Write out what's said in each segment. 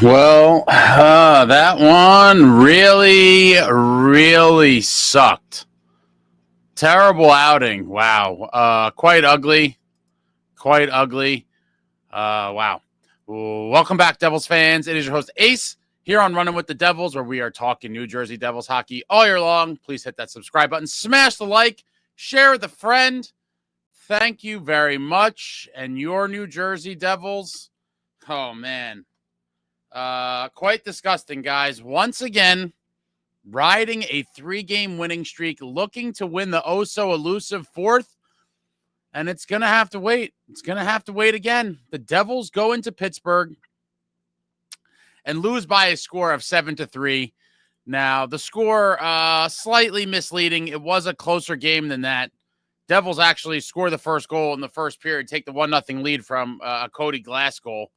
Well, that one really sucked. Terrible outing. Wow. Quite ugly. Quite ugly. Wow. Welcome back, Devils fans. It is your host, Ace, here on Running with the Devils, where we are talking New Jersey Devils hockey all year long. Please hit that subscribe button. Smash the like. Share with a friend. Thank you very much. And your New Jersey Devils. Oh, man. Quite disgusting, guys. Once again, riding a 3-game winning streak, looking to win the oh-so-elusive fourth, and it's going to have to wait. It's going to have to wait again. The Devils go into Pittsburgh and lose by a score of 7-3. Now, the score, slightly misleading. It was a closer game than that. Devils actually score the first goal in the first period, take the 1-0 lead from a Cody Glass goal.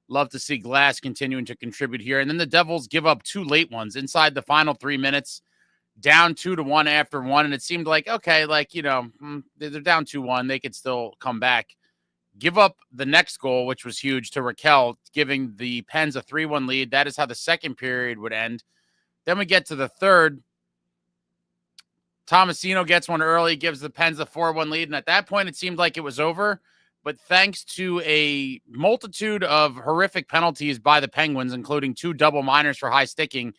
Love to see Glass continuing to contribute here. And then the Devils give up 2 late ones inside the final 3 minutes, down 2-1 after 1. And it seemed like, okay, like, you know, they're down 2-1. They could still come back. Give up the next goal, which was huge, to Raquel, giving the Pens a 3-1 lead. That is how the second period would end. Then we get to the third. Tomasino gets one early, gives the Pens a 4-1 lead. And at that point, it seemed like it was over. But thanks to a multitude of horrific penalties by the Penguins, including 2 double minors for high sticking,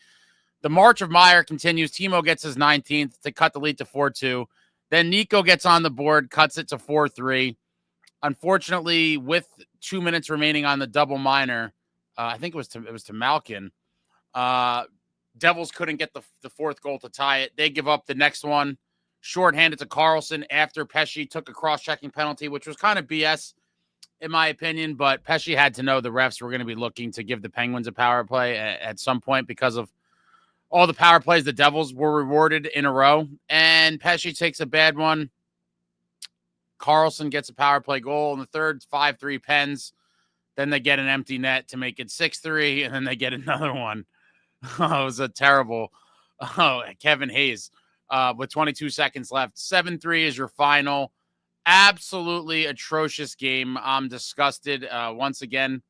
the march of Meier continues. Timo gets his 19th to cut the lead to 4-2. Then Nico gets on the board, cuts it to 4-3. Unfortunately, with 2 minutes remaining on the double minor, I think it was to Malkin. Devils couldn't get the fourth goal to tie it. They give up the next one. Shorthanded to Carlson after Pesce took a cross-checking penalty, which was kind of BS, in my opinion. But Pesce had to know the refs were going to be looking to give the Penguins a power play at some point because of all the power plays the Devils were rewarded in a row. And Pesce takes a bad one. Carlson gets a power play goal in the third, 5-3 Pens. Then they get an empty net to make it 6-3, and then they get another one. Oh, it was a terrible Kevin Hayes. With 22 seconds left. 7-3 is your final. Absolutely atrocious game. I'm disgusted. Once again,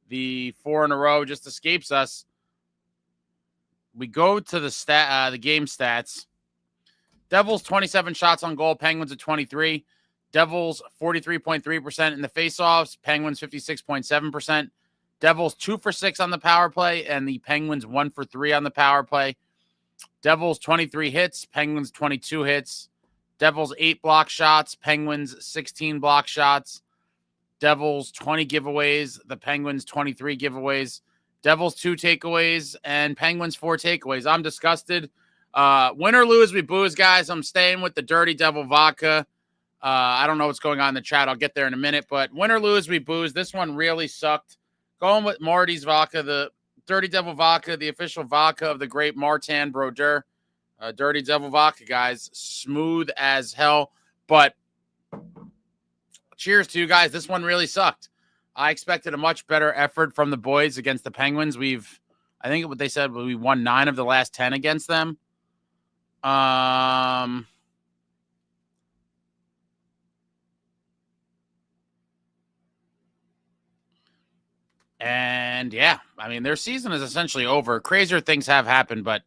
the 4 in a row just escapes us. We go to the game stats. Devils 27 shots on goal. Penguins at 23. Devils 43.3% in the faceoffs. Penguins 56.7%. Devils 2 for 6 on the power play, and the Penguins 1 for 3 on the power play. Devils 23 hits, Penguins 22 hits. Devils 8 block shots, Penguins 16 block shots. Devils 20 giveaways, the Penguins 23 giveaways. Devils 2 takeaways, and Penguins 4 takeaways. I'm disgusted. Win or lose, we booze, guys. I'm staying with the Dirty Devil vodka. I don't know what's going on in the chat. I'll get there in a minute. But win or lose, we booze. This one really sucked. Going with Marty's vodka, the Dirty Devil vodka, the official vodka of the great Martin Brodeur. Dirty Devil vodka, guys. Smooth as hell. But cheers to you guys. This one really sucked. I expected a much better effort from the boys against the Penguins. I think what they said, we won 9 of the last 10 against them. And yeah, I mean, their season is essentially over. Crazier things have happened, but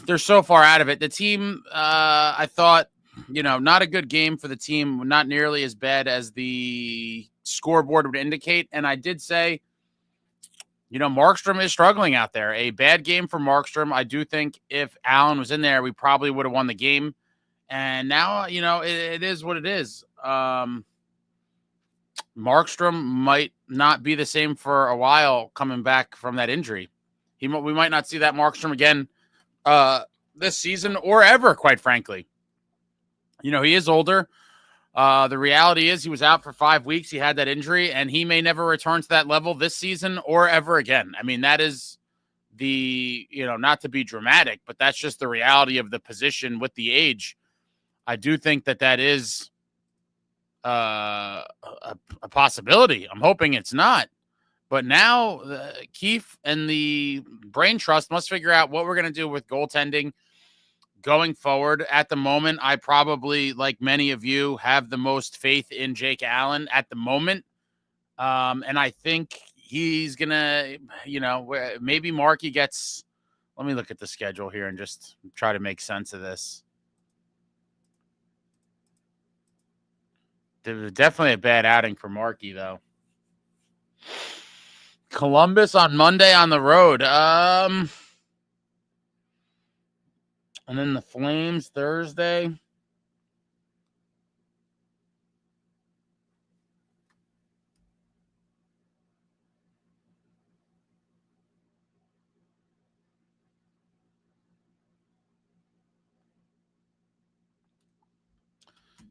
they're so far out of it. The team, I thought, not a good game for the team, not nearly as bad as the scoreboard would indicate. And I did say, Markstrom is struggling out there. A bad game for Markstrom. I do think if Allen was in there, we probably would have won the game. And now, it is what it is. Markstrom might not be the same for a while coming back from that injury. We might not see that Markstrom again this season or ever, quite frankly. He is older. The reality is he was out for 5 weeks. He had that injury, and he may never return to that level this season or ever again. I mean, that is not to be dramatic, but that's just the reality of the position with the age. I do think that is a possibility. I'm hoping it's not. But now Keefe and the Brain Trust must figure out what we're going to do with goaltending going forward. At the moment, I probably, like many of you, have the most faith in Jake Allen at the moment. And I think he's going to, maybe Markey gets, let me look at the schedule here and just try to make sense of this. Definitely a bad outing for Markey, though. Columbus on Monday on the road. And then the Flames Thursday.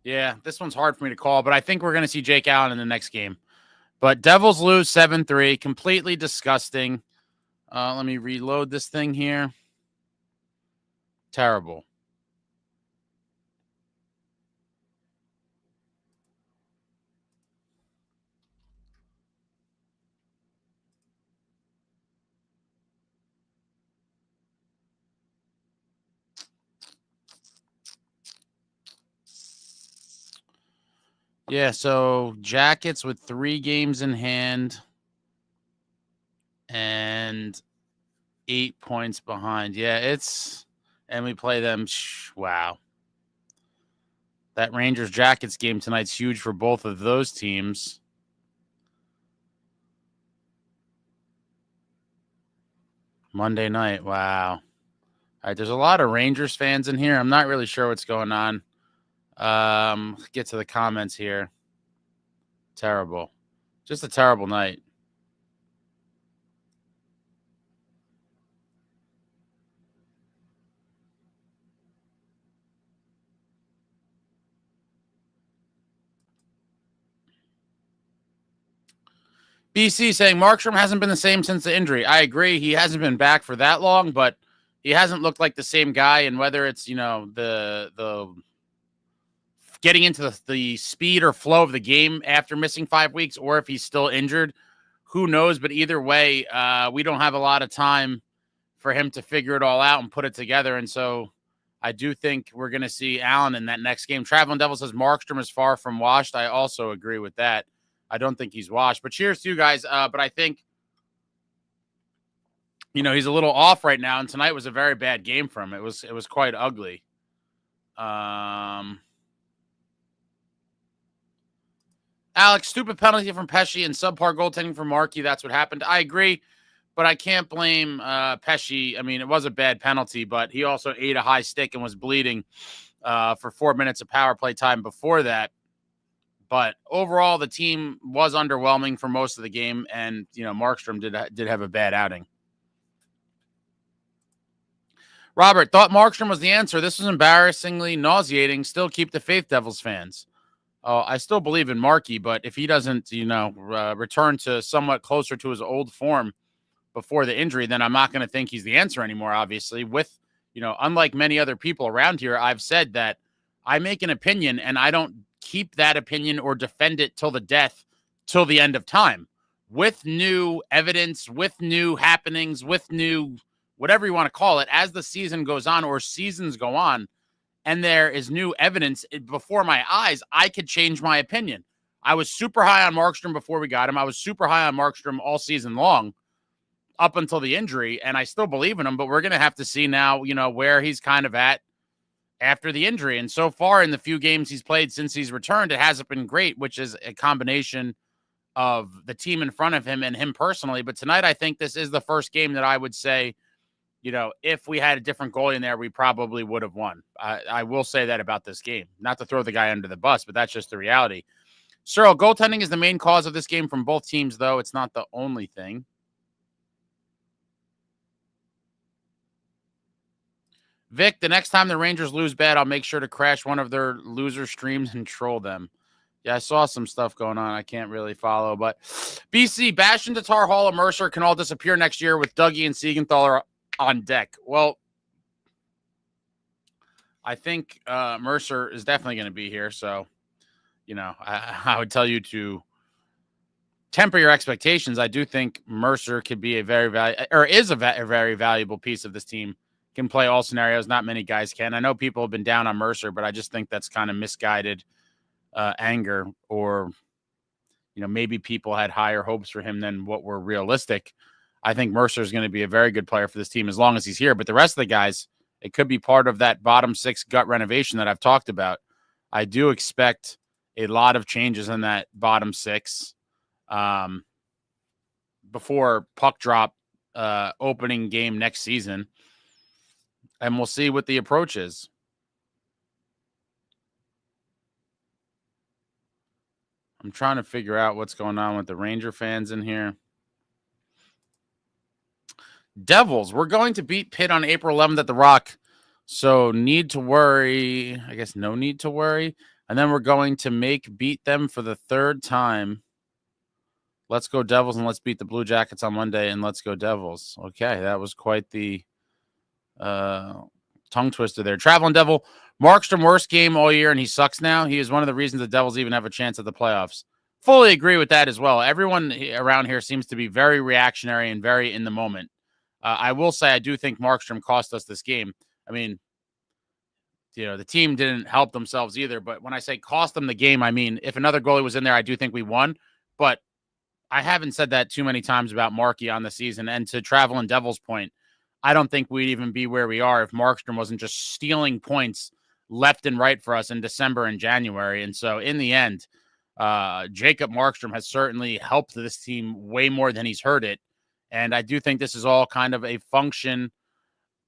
Yeah, this one's hard for me to call, but I think we're going to see Jake Allen in the next game. But Devils lose 7-3. Completely disgusting. Let me reload this thing here. Terrible. Yeah, so Jackets with 3 games in hand and 8 points behind. Yeah, and we play them. Wow. That Rangers Jackets game tonight's huge for both of those teams. Monday night. Wow. All right, there's a lot of Rangers fans in here. I'm not really sure what's going on. Get to the comments here. Terrible. Just a terrible night. BC saying Markstrom hasn't been the same since the injury. I agree. He hasn't been back for that long, but he hasn't looked like the same guy. And whether it's, the getting into the speed or flow of the game after missing 5 weeks, or if he's still injured, who knows? But either way, we don't have a lot of time for him to figure it all out and put it together. And so I do think we're going to see Allen in that next game. Traveling Devil says Markstrom is far from washed. I also agree with that. I don't think he's washed. But cheers to you guys. But I think, he's a little off right now. And tonight was a very bad game for him. It was quite ugly. Alex, stupid penalty from Pesce and subpar goaltending from Markey. That's what happened. I agree, but I can't blame Pesce. I mean, it was a bad penalty, but he also ate a high stick and was bleeding for 4 minutes of power play time before that. But overall, the team was underwhelming for most of the game, and Markstrom did have a bad outing. Robert thought Markstrom was the answer. This was embarrassingly nauseating. Still keep the faith, Devils fans. Oh, I still believe in Markey, but if he doesn't, return to somewhat closer to his old form before the injury, then I'm not going to think he's the answer anymore, obviously. With, unlike many other people around here, I've said that I make an opinion and I don't keep that opinion or defend it till the death, till the end of time. With new evidence, with new happenings, with new, whatever you want to call it, as the season goes on or seasons go on, and there is new evidence before my eyes, I could change my opinion. I was super high on Markstrom before we got him. I was super high on Markstrom all season long up until the injury, and I still believe in him, but we're going to have to see now, where he's kind of at after the injury. And so far in the few games he's played since he's returned, it hasn't been great, which is a combination of the team in front of him and him personally. But tonight, I think this is the first game that I would say, if we had a different goalie in there, we probably would have won. I will say that about this game. Not to throw the guy under the bus, but that's just the reality. Cyril, goaltending is the main cause of this game from both teams, though. It's not the only thing. Vic, the next time the Rangers lose bad, I'll make sure to crash one of their loser streams and troll them. Yeah, I saw some stuff going on. I can't really follow, but BC, Bash and Tatar, Hall, and Mercer can all disappear next year with Dougie and Siegenthaler on deck. Well, I think Mercer is definitely going to be here. So, I would tell you to temper your expectations. I do think Mercer could be a very valuable piece of this team. Can play all scenarios. Not many guys can. I know people have been down on Mercer, but I just think that's kind of misguided anger, or maybe people had higher hopes for him than what were realistic. I think Mercer is going to be a very good player for this team as long as he's here. But the rest of the guys, it could be part of that bottom six gut renovation that I've talked about. I do expect a lot of changes in that bottom six before puck drop opening game next season. And we'll see what the approach is. I'm trying to figure out what's going on with the Ranger fans in here. Devils, we're going to beat Pitt on April 11th at the Rock. So need to worry. I guess no need to worry. And then we're going to beat them for the third time. Let's go Devils and let's beat the Blue Jackets on Monday and let's go Devils. Okay, that was quite the tongue twister there. Traveling Devil, Markstrom worst game all year and he sucks now. He is one of the reasons the Devils even have a chance at the playoffs. Fully agree with that as well. Everyone around here seems to be very reactionary and very in the moment. I will say I do think Markstrom cost us this game. I mean, the team didn't help themselves either. But when I say cost them the game, I mean, if another goalie was in there, I do think we won. But I haven't said that too many times about Markey on the season. And to Traveling Devil's point, I don't think we'd even be where we are if Markstrom wasn't just stealing points left and right for us in December and January. And so in the end, Jacob Markstrom has certainly helped this team way more than he's hurt it. And I do think this is all kind of a function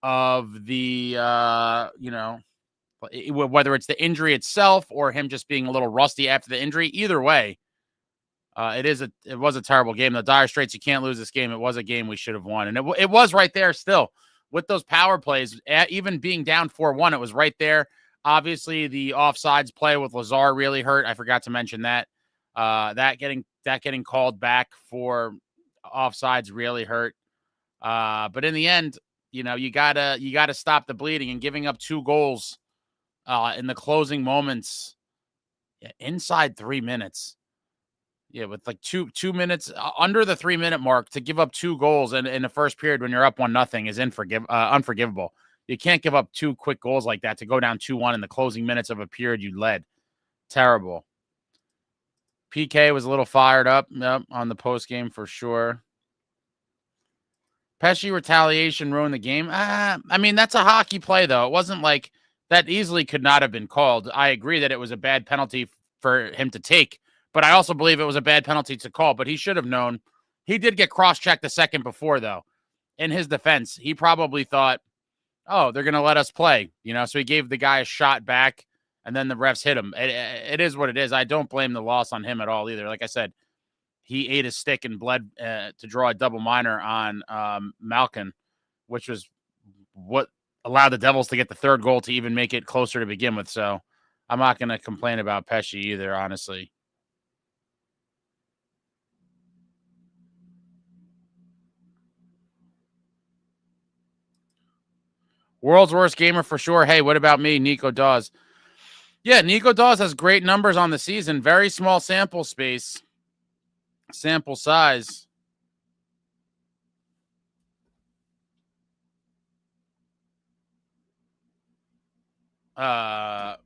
of the, whether it's the injury itself or him just being a little rusty after the injury. Either way, it was a terrible game. The dire straits, you can't lose this game. It was a game we should have won. And it was right there still with those power plays, even being down 4-1, it was right there. Obviously, the offsides play with Lazar really hurt. I forgot to mention that. That getting called back for offsides really hurt. But in the end, you gotta stop the bleeding, and giving up 2 goals in the closing moments inside 3 minutes. Yeah, with like two minutes under the 3-minute mark to give up 2 goals in the first period when you're up 1-0 is unforgivable. You can't give up 2 quick goals like that to go down 2-1 in the closing minutes of a period you led. Terrible. PK was a little fired up on the post game for sure. Pesci retaliation ruined the game. I mean, that's a hockey play, though. It wasn't like that easily could not have been called. I agree that it was a bad penalty for him to take, but I also believe it was a bad penalty to call, but he should have known. He did get cross-checked the second before, though. In his defense, he probably thought, oh, they're going to let us play, so he gave the guy a shot back, and then the refs hit him. It is what it is. I don't blame the loss on him at all either. Like I said, he ate his stick and bled to draw a double minor on Malkin, which was what allowed the Devils to get the 3rd goal to even make it closer to begin with. So I'm not going to complain about Pesci either, honestly. World's worst gamer for sure. Hey, what about me, Nico Dawes? Yeah, Nico Dawes has great numbers on the season. Very small sample space. Sample size. And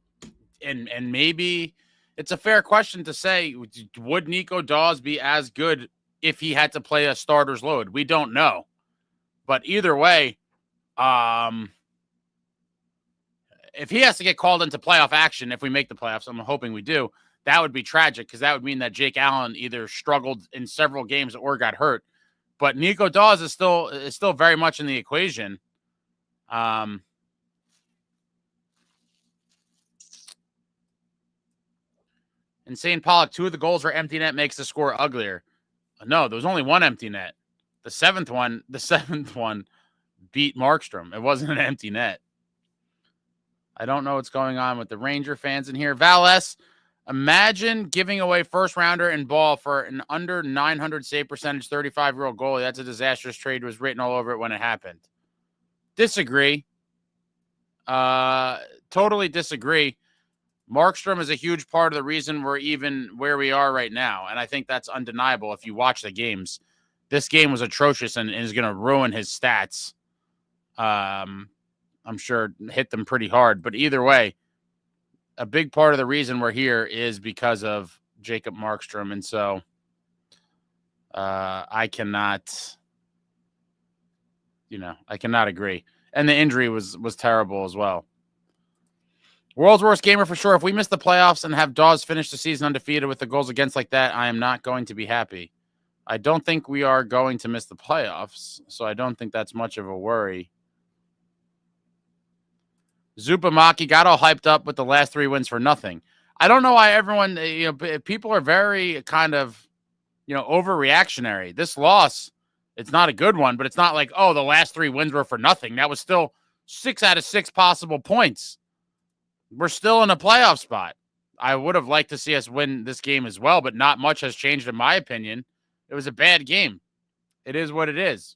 maybe it's a fair question to say, would Nico Dawes be as good if he had to play a starter's load? We don't know. But either way, if he has to get called into playoff action, if we make the playoffs, I'm hoping we do, that would be tragic because that would mean that Jake Allen either struggled in several games or got hurt. But Nico Dawes is still very much in the equation. Insane Pollock, 2 of the goals were empty net makes the score uglier. No, there was only 1 empty net. The seventh one beat Markstrom. It wasn't an empty net. I don't know what's going on with the Ranger fans in here. Val S., imagine giving away first-rounder and Ball for an under 900 save percentage 35-year-old goalie. That's a disastrous trade. Was written all over it when it happened. Disagree. Totally disagree. Markstrom is a huge part of the reason we're even where we are right now, and I think that's undeniable if you watch the games. This game was atrocious and is going to ruin his stats. I'm sure hit them pretty hard, but either way, a big part of the reason we're here is because of Markstrom. And so I cannot agree. And the injury was terrible as well. World's worst gamer for sure. If we miss the playoffs and have Dawes finish the season undefeated with the goals against like that, I am not going to be happy. I don't think we are going to miss the playoffs, so I don't think that's much of a worry. Zupamaki got all hyped up with the last 3 wins for nothing. I don't know why everyone, people are very kind of, overreactionary. This loss, it's not a good one, but it's not like, oh, the last 3 wins were for nothing. That was still 6 out of 6 possible points. We're still in a playoff spot. I would have liked to see us win this game as well, but not much has changed in my opinion. It was a bad game. It is what it is.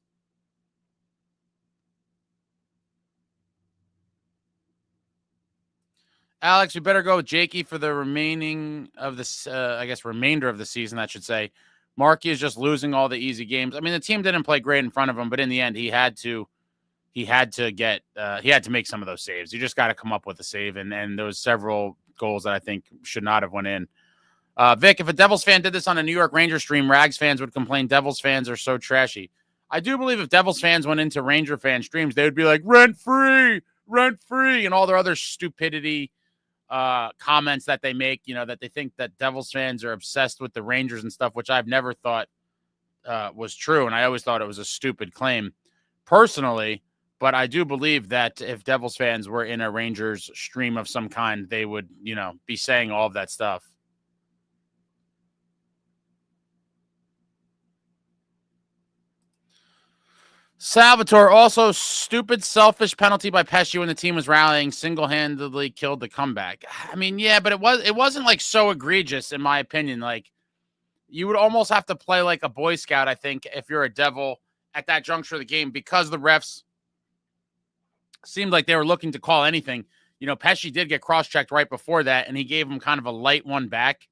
Alex, we better go with Jakey for the remainder of the season, I should say. Markey is just losing all the easy games. I mean, the team didn't play great in front of him, but in the end, he had to make some of those saves. You just got to come up with a save, and there was several goals that I think should not have went in. Vic, if a Devils fan did this on a New York Ranger stream, Rags fans would complain Devils fans are so trashy. I do believe if Devils fans went into Ranger fan streams, they would be like, rent free, and all their other stupidity comments that they make, that they think that Devils fans are obsessed with the Rangers and stuff, which I've never thought was true. And I always thought it was a stupid claim personally. But I do believe that if Devils fans were in a Rangers stream of some kind, they would, be saying all of that stuff. Salvatore, also stupid, selfish penalty by Pesce when the team was rallying, single-handedly killed the comeback. I mean, yeah, but it wasn't like so egregious in my opinion. Like, you would almost have to play like a Boy Scout, I think, if you're a Devil at that juncture of the game, because the refs seemed like they were looking to call anything. Pesce did get cross-checked right before that, and he gave him kind of a light one back.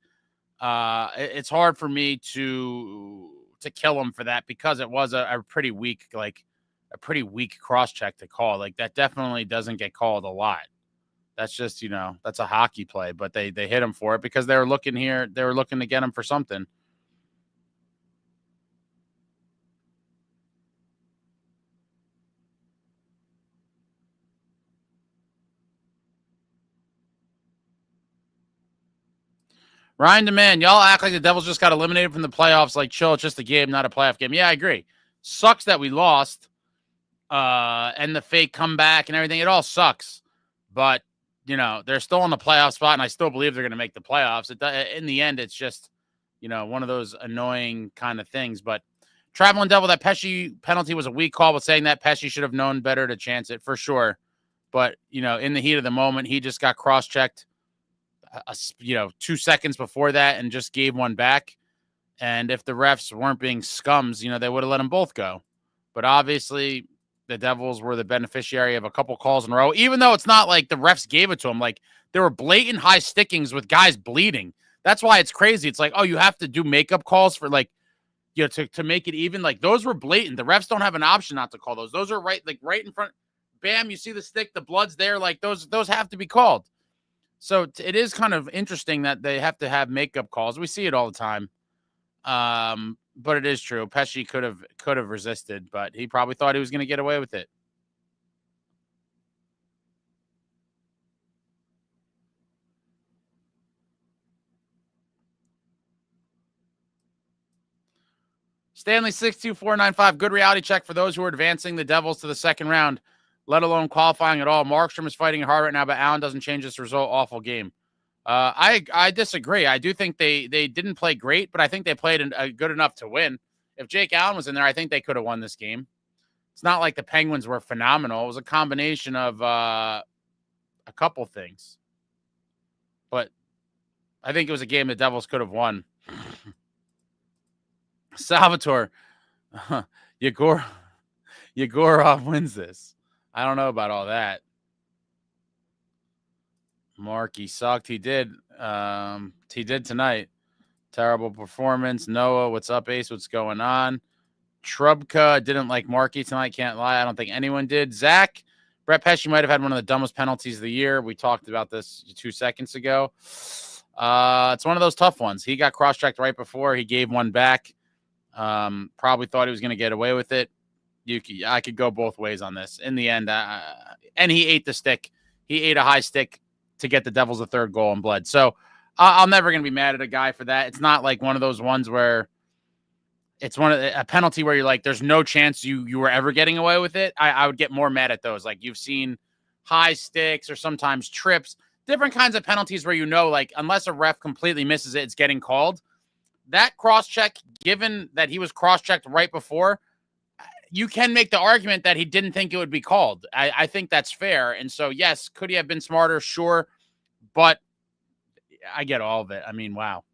It's hard for me to kill him for that, because it was a pretty weak cross-check to call. Like, that definitely doesn't get called a lot. That's just, that's a hockey play, but they hit him for it because they were looking to get him for something. Ryan Demand, y'all act like the Devils just got eliminated from the playoffs. Like, chill, it's just a game, not a playoff game. Yeah, I agree. Sucks that we lost, and the fake comeback and everything. It all sucks. But, they're still in the playoff spot, and I still believe they're going to make the playoffs. In the end, it's just, one of those annoying kind of things. But Traveling Devil, that Pesce penalty was a weak call, but saying that Pesce should have known better to chance it, for sure. But, in the heat of the moment, he just got cross-checked 2 seconds before that and just gave one back. And if the refs weren't being scums, they would have let them both go. But obviously the Devils were the beneficiary of a couple calls in a row, even though it's not like the refs gave it to them. Like, there were blatant high stickings with guys bleeding. That's why it's crazy. It's like, oh, you have to do makeup calls for to make it even. Like, those were blatant. The refs don't have an option not to call those. Those are right in front. Bam, you see the stick, the blood's there. Like, those have to be called. So it is kind of interesting that they have to have makeup calls. We see it all the time. But it is true. Pesce could have resisted, but he probably thought he was going to get away with it. Stanley 62495, good reality check for those who are advancing the Devils to the second round, let alone qualifying at all. Markstrom is fighting hard right now, but Allen doesn't change this result. Awful game. I disagree. I do think they didn't play great, but I think they played good enough to win. If Jake Allen was in there, I think they could have won this game. It's not like the Penguins were phenomenal. It was a combination of a couple things. But I think it was a game the Devils could have won. Salvatore, Yegorov wins this. I don't know about all that. Markey sucked. He did. He did tonight. Terrible performance. Noah, what's up, Ace? What's going on? Trubka didn't like Markey tonight. Can't lie. I don't think anyone did. Zach, Brett Pesce might have had one of the dumbest penalties of the year. We talked about this 2 seconds ago. It's one of those tough ones. He got cross-checked right before. He gave one back. Probably thought he was going to get away with it. I could go both ways on this. In the end, and he ate the stick. He ate a high stick to get the Devils a third goal and bled. So I'm never going to be mad at a guy for that. It's not like one of those ones where it's a penalty where you're like, there's no chance you were ever getting away with it. I would get more mad at those. Like you've seen high sticks or sometimes trips, different kinds of penalties where like unless a ref completely misses it, it's getting called. That cross-check, given that he was cross-checked right before, you can make the argument that he didn't think it would be called. I think that's fair. And so, yes, could he have been smarter? Sure. But I get all of it. I mean, wow.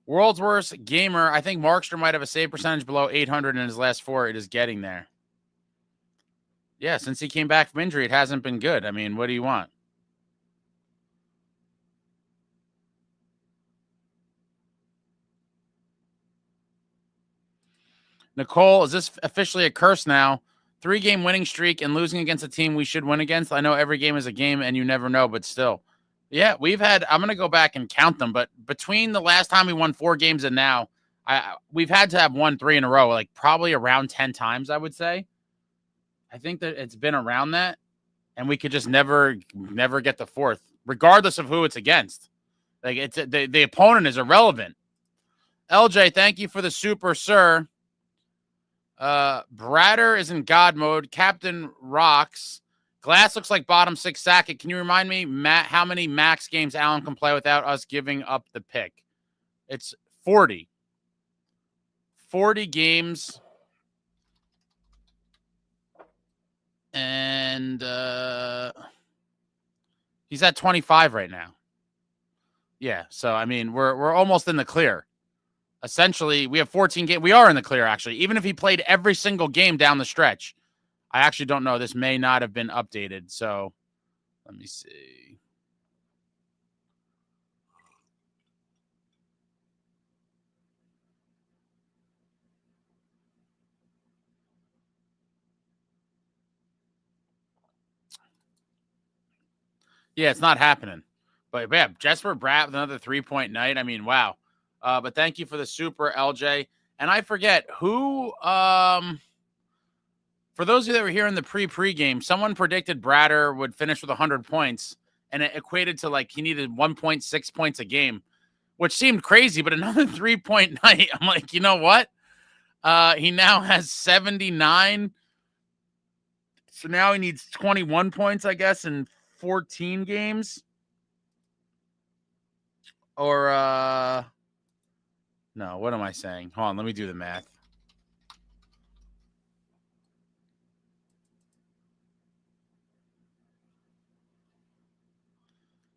World's worst gamer. I think Markstrom might have a save percentage below 800 in his last 4. It is getting there. Yeah, since he came back from injury, it hasn't been good. I mean, what do you want? Nicole, is this officially a curse now? 3-game winning streak and losing against a team we should win against. I know every game is a game and you never know, but still. Yeah, we've had, I'm going to go back and count them, but between the last time we won 4 games and now, we've had to have won 3 in a row, like probably around 10 times, I would say. I think that it's been around that, and we could just never get the 4th, regardless of who it's against. Like it's the opponent is irrelevant. LJ, thank you for the super, sir. Bratter is in God mode. Captain rocks. Glass looks like bottom 6 Sackett. Can you remind me, Matt, how many max games Allen can play without us giving up the pick? It's 40. 40 games. And he's at 25 right now. Yeah, so I mean, we're almost in the clear. Essentially, we have 14 games. We are in the clear, actually. Even if he played every single game down the stretch. I actually don't know. This may not have been updated. So let me see. Yeah, it's not happening. But yeah, Jesper Bratt with another 3-point night. I mean, wow. But thank you for the super, LJ. And I forget who, for those of you that were here in the pre-game, someone predicted Bratter would finish with 100 points, and it equated to like he needed 1.6 points a game, which seemed crazy, but another 3-point night. I'm like, you know what? He now has 79. So now he needs 21 points, I guess, in 14 games. Or, no, what am I saying? Hold on, let me do the math.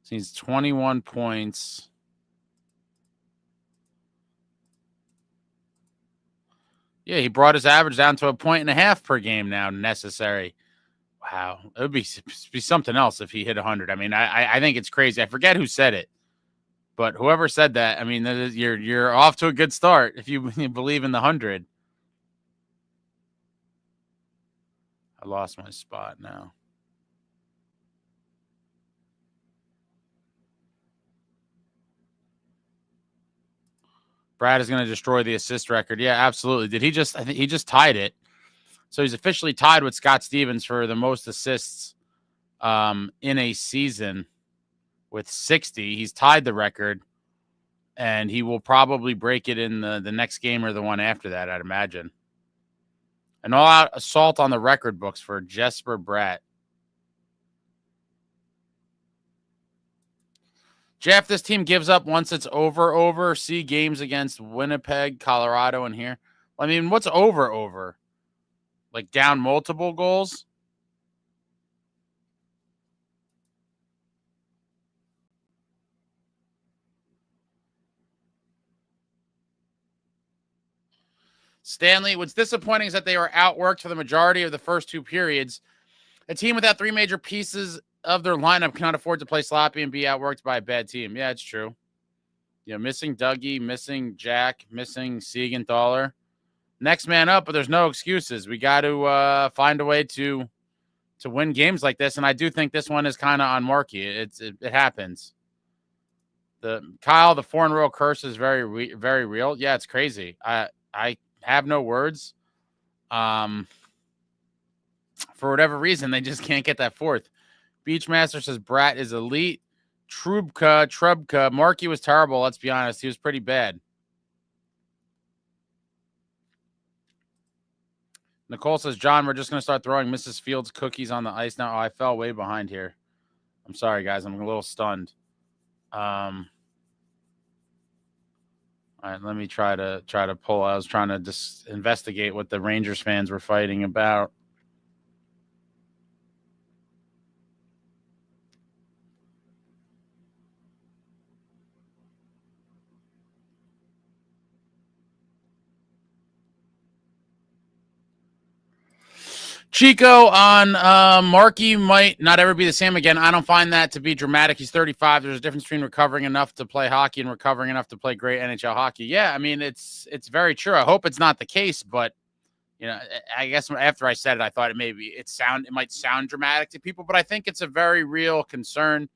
So he's 21 points. Yeah, he brought his average down to 1.5 per game now necessary. Wow. It would be something else if he hit 100. I mean, I think it's crazy. I forget who said it. But whoever said that, I mean, you're off to a good start if you believe in the 100. I lost my spot now. Brad is going to destroy the assist record. Yeah, absolutely. Did he just? I think he just tied it. So he's officially tied with Scott Stevens for the most assists in a season with 60. He's tied the record, and he will probably break it in the next game or the one after that, I'd imagine. An all-out assault on the record books for Jesper Bratt. Jeff, this team gives up once it's over. See games against Winnipeg, Colorado, and here. I mean, what's over? Like down multiple goals? Stanley, what's disappointing is that they were outworked for the majority of the first 2 periods. A team without 3 major pieces of their lineup cannot afford to play sloppy and be outworked by a bad team. Yeah, it's true. You know, missing Dougie, missing Jack, missing Siegenthaler. Next man up, but there's no excuses. We got to find a way to to win games like this, and I do think this one is kind of on Markey. It happens. The 4-in-a-row curse is very real. Yeah, it's crazy. I have no words. For whatever reason, they just can't get that fourth. Beachmaster says Bratt is elite. Trubka. Markey was terrible. Let's be honest. He was pretty bad. Nicole says, John, we're just going to start throwing Mrs. Fields cookies on the ice now. Oh, I fell way behind here. I'm sorry, guys. I'm a little stunned. All right, let me try to pull. I was trying to just investigate what the Rangers fans were fighting about. Chico on Markey might not ever be the same again. I don't find that to be dramatic. He's 35. There's a difference between recovering enough to play hockey and recovering enough to play great NHL hockey. Yeah, I mean, it's very true. I hope it's not the case, but you know, I guess after I said it, I thought it might sound dramatic to people, but I think it's a very real concern.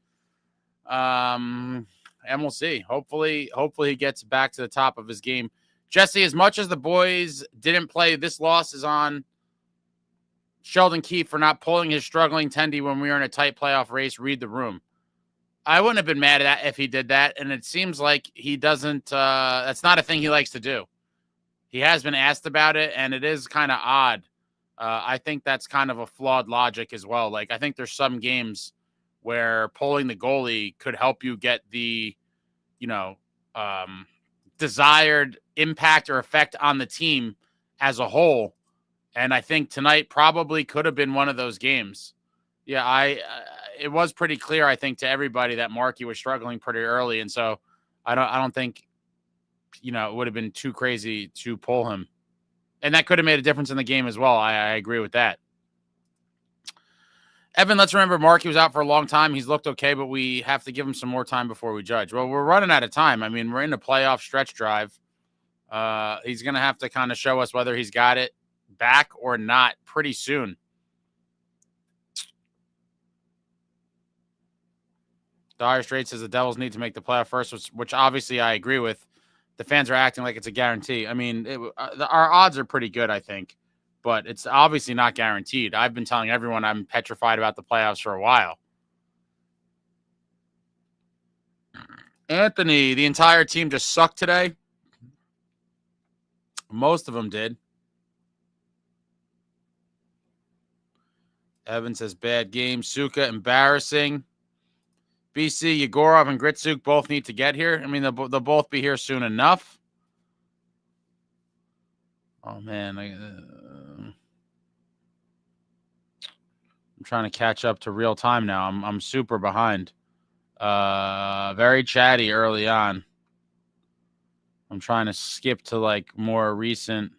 And we'll see. Hopefully he gets back to the top of his game. Jesse, as much as the boys didn't play, this loss is on Sheldon Keefe for not pulling his struggling Tendy when we were in a tight playoff race. Read the room. I wouldn't have been mad at that if he did that, and it seems like he doesn't. That's not a thing he likes to do. He has been asked about it, and it is kind of odd. I think that's kind of a flawed logic as well. Like, I think there's some games where pulling the goalie could help you get the, desired impact or effect on the team as a whole. And I think tonight probably could have been one of those games. Yeah, it was pretty clear, I think, to everybody that Markey was struggling pretty early, and so I don't think it would have been too crazy to pull him, and that could have made a difference in the game as well. I agree with that. Evan, let's remember Markey was out for a long time. He's looked okay, but we have to give him some more time before we judge. Well, we're running out of time. I mean, we're in a playoff stretch drive. He's going to have to kind of show us whether he's got it back or not pretty soon. Dire Straits says the Devils need to make the playoff first, which obviously I agree with. The fans are acting like it's a guarantee. I mean, our odds are pretty good, I think, but it's obviously not guaranteed. I've been telling everyone I'm petrified about the playoffs for a while. Anthony, the entire team just sucked today. Most of them did. Evan says bad game. Suka, embarrassing. BC, Yegorov, and Gritsuk both need to get here. I mean, they'll both be here soon enough. Oh, man. I'm trying to catch up to real time now. I'm super behind. Very chatty early on. I'm trying to skip to, like, more recent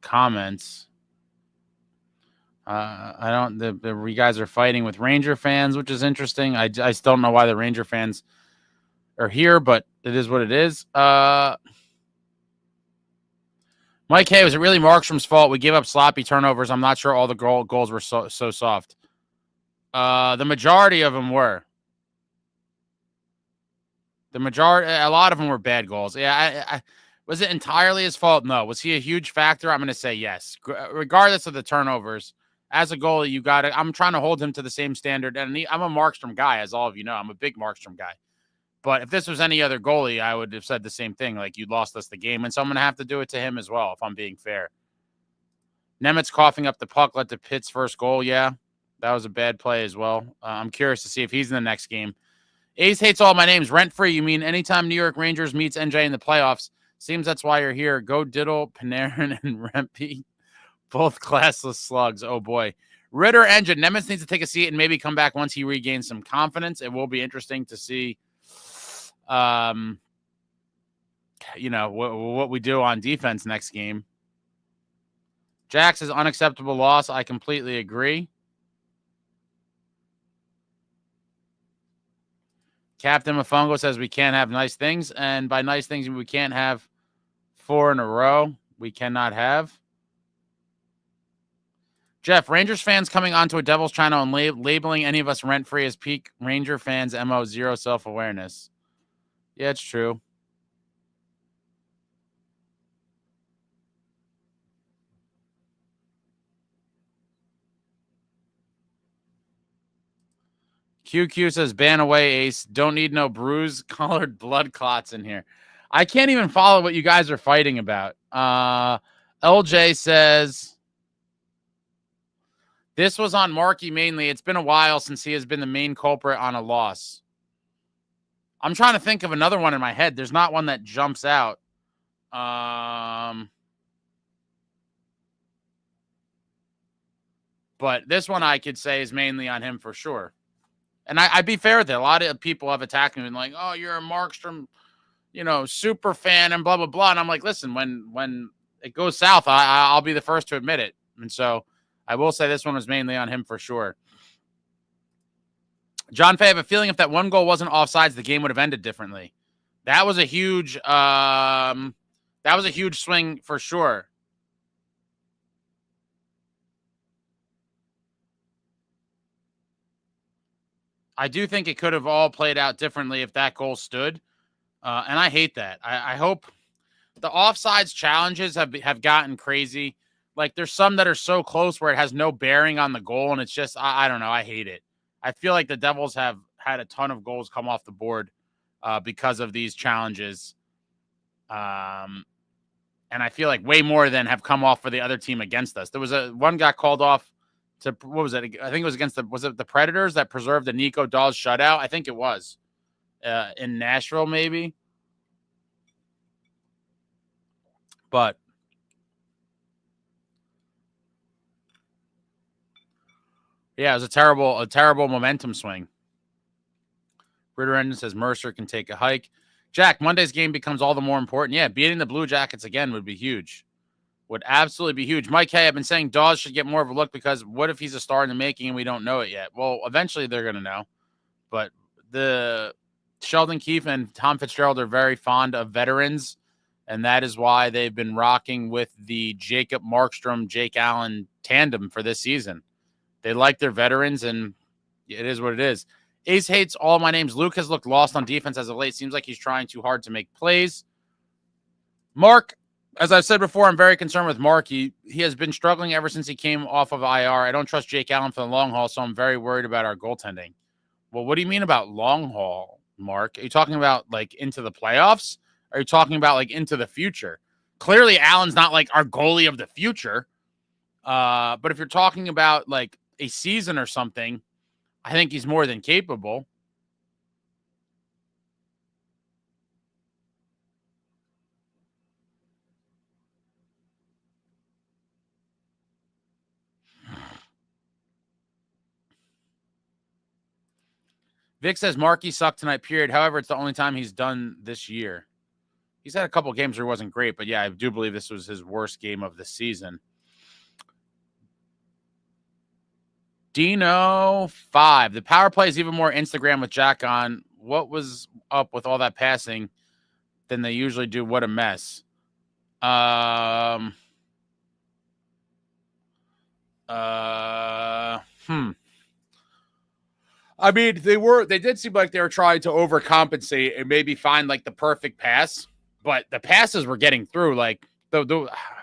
comments. You guys are fighting with Ranger fans, which is interesting. I still don't know why the Ranger fans are here, but it is what it is. Mike Hay, was it really Markstrom's fault? We gave up sloppy turnovers. I'm not sure all the goals were so soft. The majority of them were. A lot of them were bad goals. Yeah, was it entirely his fault? No. Was he a huge factor? I'm going to say yes. Regardless of the turnovers, as a goalie, I'm trying to hold him to the same standard. And I'm a Markstrom guy, as all of you know. I'm a big Markstrom guy. But if this was any other goalie, I would have said the same thing. Like, you lost us the game. And so I'm going to have to do it to him as well, if I'm being fair. Nemitz coughing up the puck led to Pitt's first goal. Yeah, that was a bad play as well. I'm curious to see if he's in the next game. Ace hates all my names. Rent-free, you mean anytime New York Rangers meets NJ in the playoffs? Seems that's why you're here. Go Diddle, Panarin, and Rempe. Both classless slugs. Oh, boy. Ritter, Engine. Nemitz needs to take a seat and maybe come back once he regains some confidence. It will be interesting to see, what we do on defense next game. Jax is unacceptable loss. I completely agree. Captain Mafungo says we can't have nice things. And by nice things, we can't have 4 in a row. We cannot have. Jeff, Rangers fans coming onto a Devils channel and labeling any of us rent-free as peak Ranger fans, MO, zero self-awareness. Yeah, it's true. QQ says, ban away, Ace. Don't need no bruise-colored blood clots in here. I can't even follow what you guys are fighting about. LJ says, this was on Markey mainly. It's been a while since he has been the main culprit on a loss. I'm trying to think of another one in my head. There's not one that jumps out. But this one I could say is mainly on him for sure. And I'd be fair with it. A lot of people have attacked me and like, oh, you're a Markstrom, super fan and blah, blah, blah. And I'm like, listen, when it goes south, I'll be the first to admit it. And so I will say this one was mainly on him for sure. John Fay, I have a feeling if that one goal wasn't offsides, the game would have ended differently. That was a huge swing for sure. I do think it could have all played out differently if that goal stood. And I hate that. I hope the offsides challenges have gotten crazy. Like there's some that are so close where it has no bearing on the goal. And it's just, I don't know. I hate it. I feel like the Devils have had a ton of goals come off the board because of these challenges. And I feel like way more than have come off for the other team against us. There was one got called off to, what was it? I think it was against the Predators that preserved the Nico Daws shutout? I think it was in Nashville, maybe. But yeah, it was a terrible momentum swing. Ritter Engine says Mercer can take a hike. Jack, Monday's game becomes all the more important. Yeah, beating the Blue Jackets again would be huge. Would absolutely be huge. Mike Hay, I've been saying Dawes should get more of a look because what if he's a star in the making and we don't know it yet? Well, eventually they're going to know. But the Sheldon Keefe and Tom Fitzgerald are very fond of veterans, and that is why they've been rocking with the Jacob Markstrom, Jake Allen tandem for this season. They like their veterans, and it is what it is. Ace hates all my names. Luke has looked lost on defense as of late. Seems like he's trying too hard to make plays. Mark, as I've said before, I'm very concerned with Mark. He has been struggling ever since he came off of IR. I don't trust Jake Allen for the long haul, so I'm very worried about our goaltending. Well, what do you mean about long haul, Mark? Are you talking about like into the playoffs? Are you talking about like into the future? Clearly, Allen's not like our goalie of the future. But if you're talking about like a season or something, I think he's more than capable. Vic says Markey sucked tonight, period. However, it's the only time he's done this year. He's had a couple of games where he wasn't great, but yeah, I do believe this was his worst game of the season. Dino 5. The power play is even more Instagram with Jack on. What was up with all that passing than they usually do? What a mess. I mean, they did seem like they were trying to overcompensate and maybe find like the perfect pass, but the passes were getting through. Like I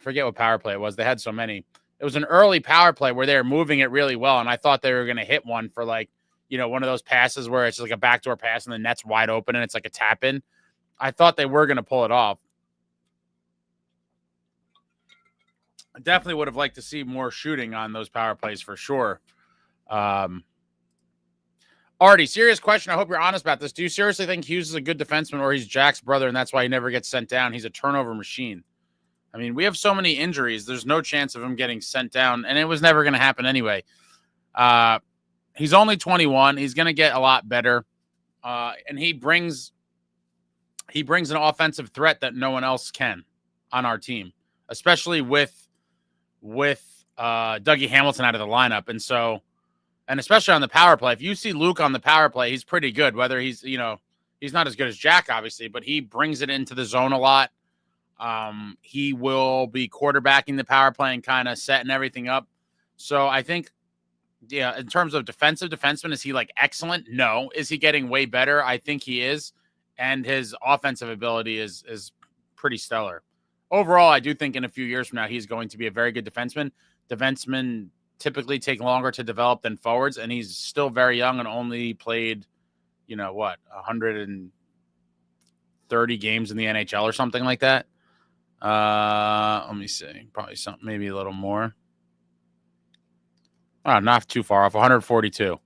forget what power play it was. They had so many. It was an early power play where they were moving it really well, and I thought they were going to hit one for like, one of those passes where it's like a backdoor pass and the net's wide open and it's like a tap in. I thought they were going to pull it off. I definitely would have liked to see more shooting on those power plays for sure. Artie, serious question. I hope you're honest about this. Do you seriously think Hughes is a good defenseman or he's Jack's brother and that's why he never gets sent down? He's a turnover machine. I mean, we have so many injuries. There's no chance of him getting sent down, and it was never going to happen anyway. He's only 21. He's going to get a lot better, and he brings an offensive threat that no one else can on our team, especially with Dougie Hamilton out of the lineup. And especially on the power play, if you see Luke on the power play, he's pretty good. Whether he's he's not as good as Jack, obviously, but he brings it into the zone a lot. He will be quarterbacking the power play and kind of setting everything up. So I think, yeah, in terms of defensive defenseman, is he like excellent? No. Is he getting way better? I think he is. And his offensive ability is pretty stellar. Overall, I do think in a few years from now, he's going to be a very good defenseman. Defensemen typically take longer to develop than forwards, and he's still very young and only played, 130 games in the NHL or something like that. Let me see. Probably something, maybe a little more. Oh, not too far off. 142.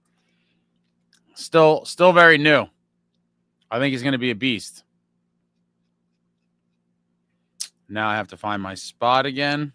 Still very new. I think he's going to be a beast. Now I have to find my spot again.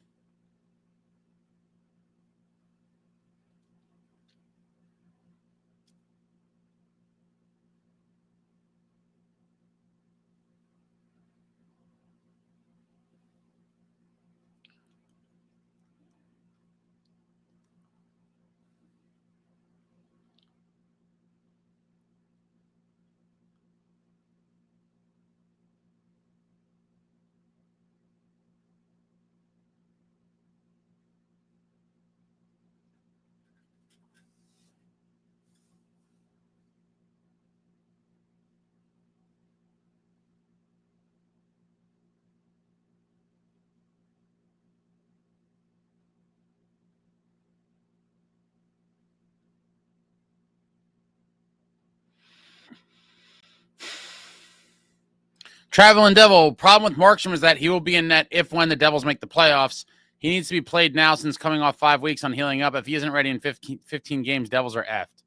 Traveling Devil, problem with Markstrom is that he will be in net if when the Devils make the playoffs. He needs to be played now since coming off 5 weeks on healing up. If he isn't ready in 15 games, Devils are effed.